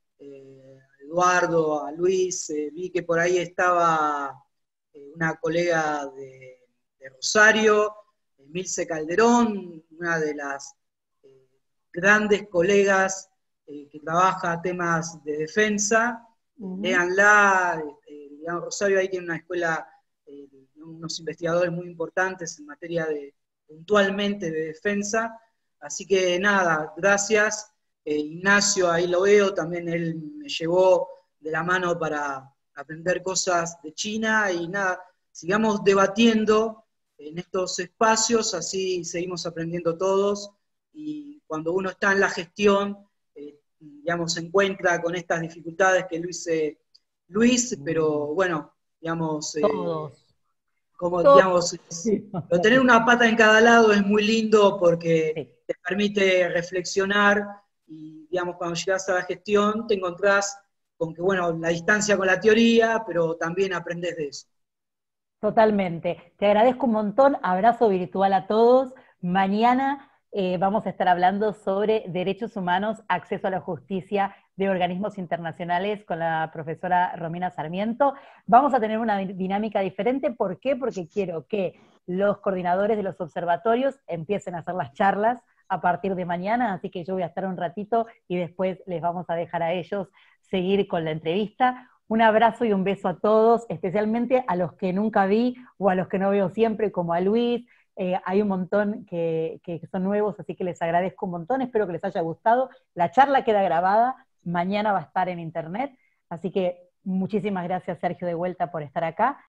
Speaker 2: Eduardo, a Luis, vi que por ahí estaba una colega de Rosario, Milce Calderón, una de las grandes colegas que trabaja temas de defensa. Léanla, digamos, Rosario ahí tiene una escuela, unos investigadores muy importantes en materia puntualmente de defensa, así que nada, gracias. Ignacio, ahí lo veo, también él me llevó de la mano para aprender cosas de China, y nada, sigamos debatiendo en estos espacios, así seguimos aprendiendo todos, y cuando uno está en la gestión, digamos, se encuentra con estas dificultades que Luis, pero bueno, digamos, como digamos, pero tener una pata en cada lado es muy lindo porque te permite reflexionar. Y, digamos, cuando llegas a la gestión te encontrás con que, bueno, la distancia con la teoría, pero también aprendes de eso.
Speaker 1: Totalmente. Te agradezco un montón, abrazo virtual a todos. Mañana vamos a estar hablando sobre derechos humanos, acceso a la justicia de organismos internacionales con la profesora Romina Sarmiento. Vamos a tener una dinámica diferente. ¿Por qué? Porque quiero que los coordinadores de los observatorios empiecen a hacer las charlas a partir de mañana, así que yo voy a estar un ratito y después les vamos a dejar a ellos seguir con la entrevista. Un abrazo y un beso a todos, especialmente a los que nunca vi o a los que no veo siempre, como a Luis. Hay un montón que son nuevos, así que les agradezco un montón, espero que les haya gustado. La charla queda grabada, mañana va a estar en internet, así que muchísimas gracias, Sergio, de vuelta por estar acá.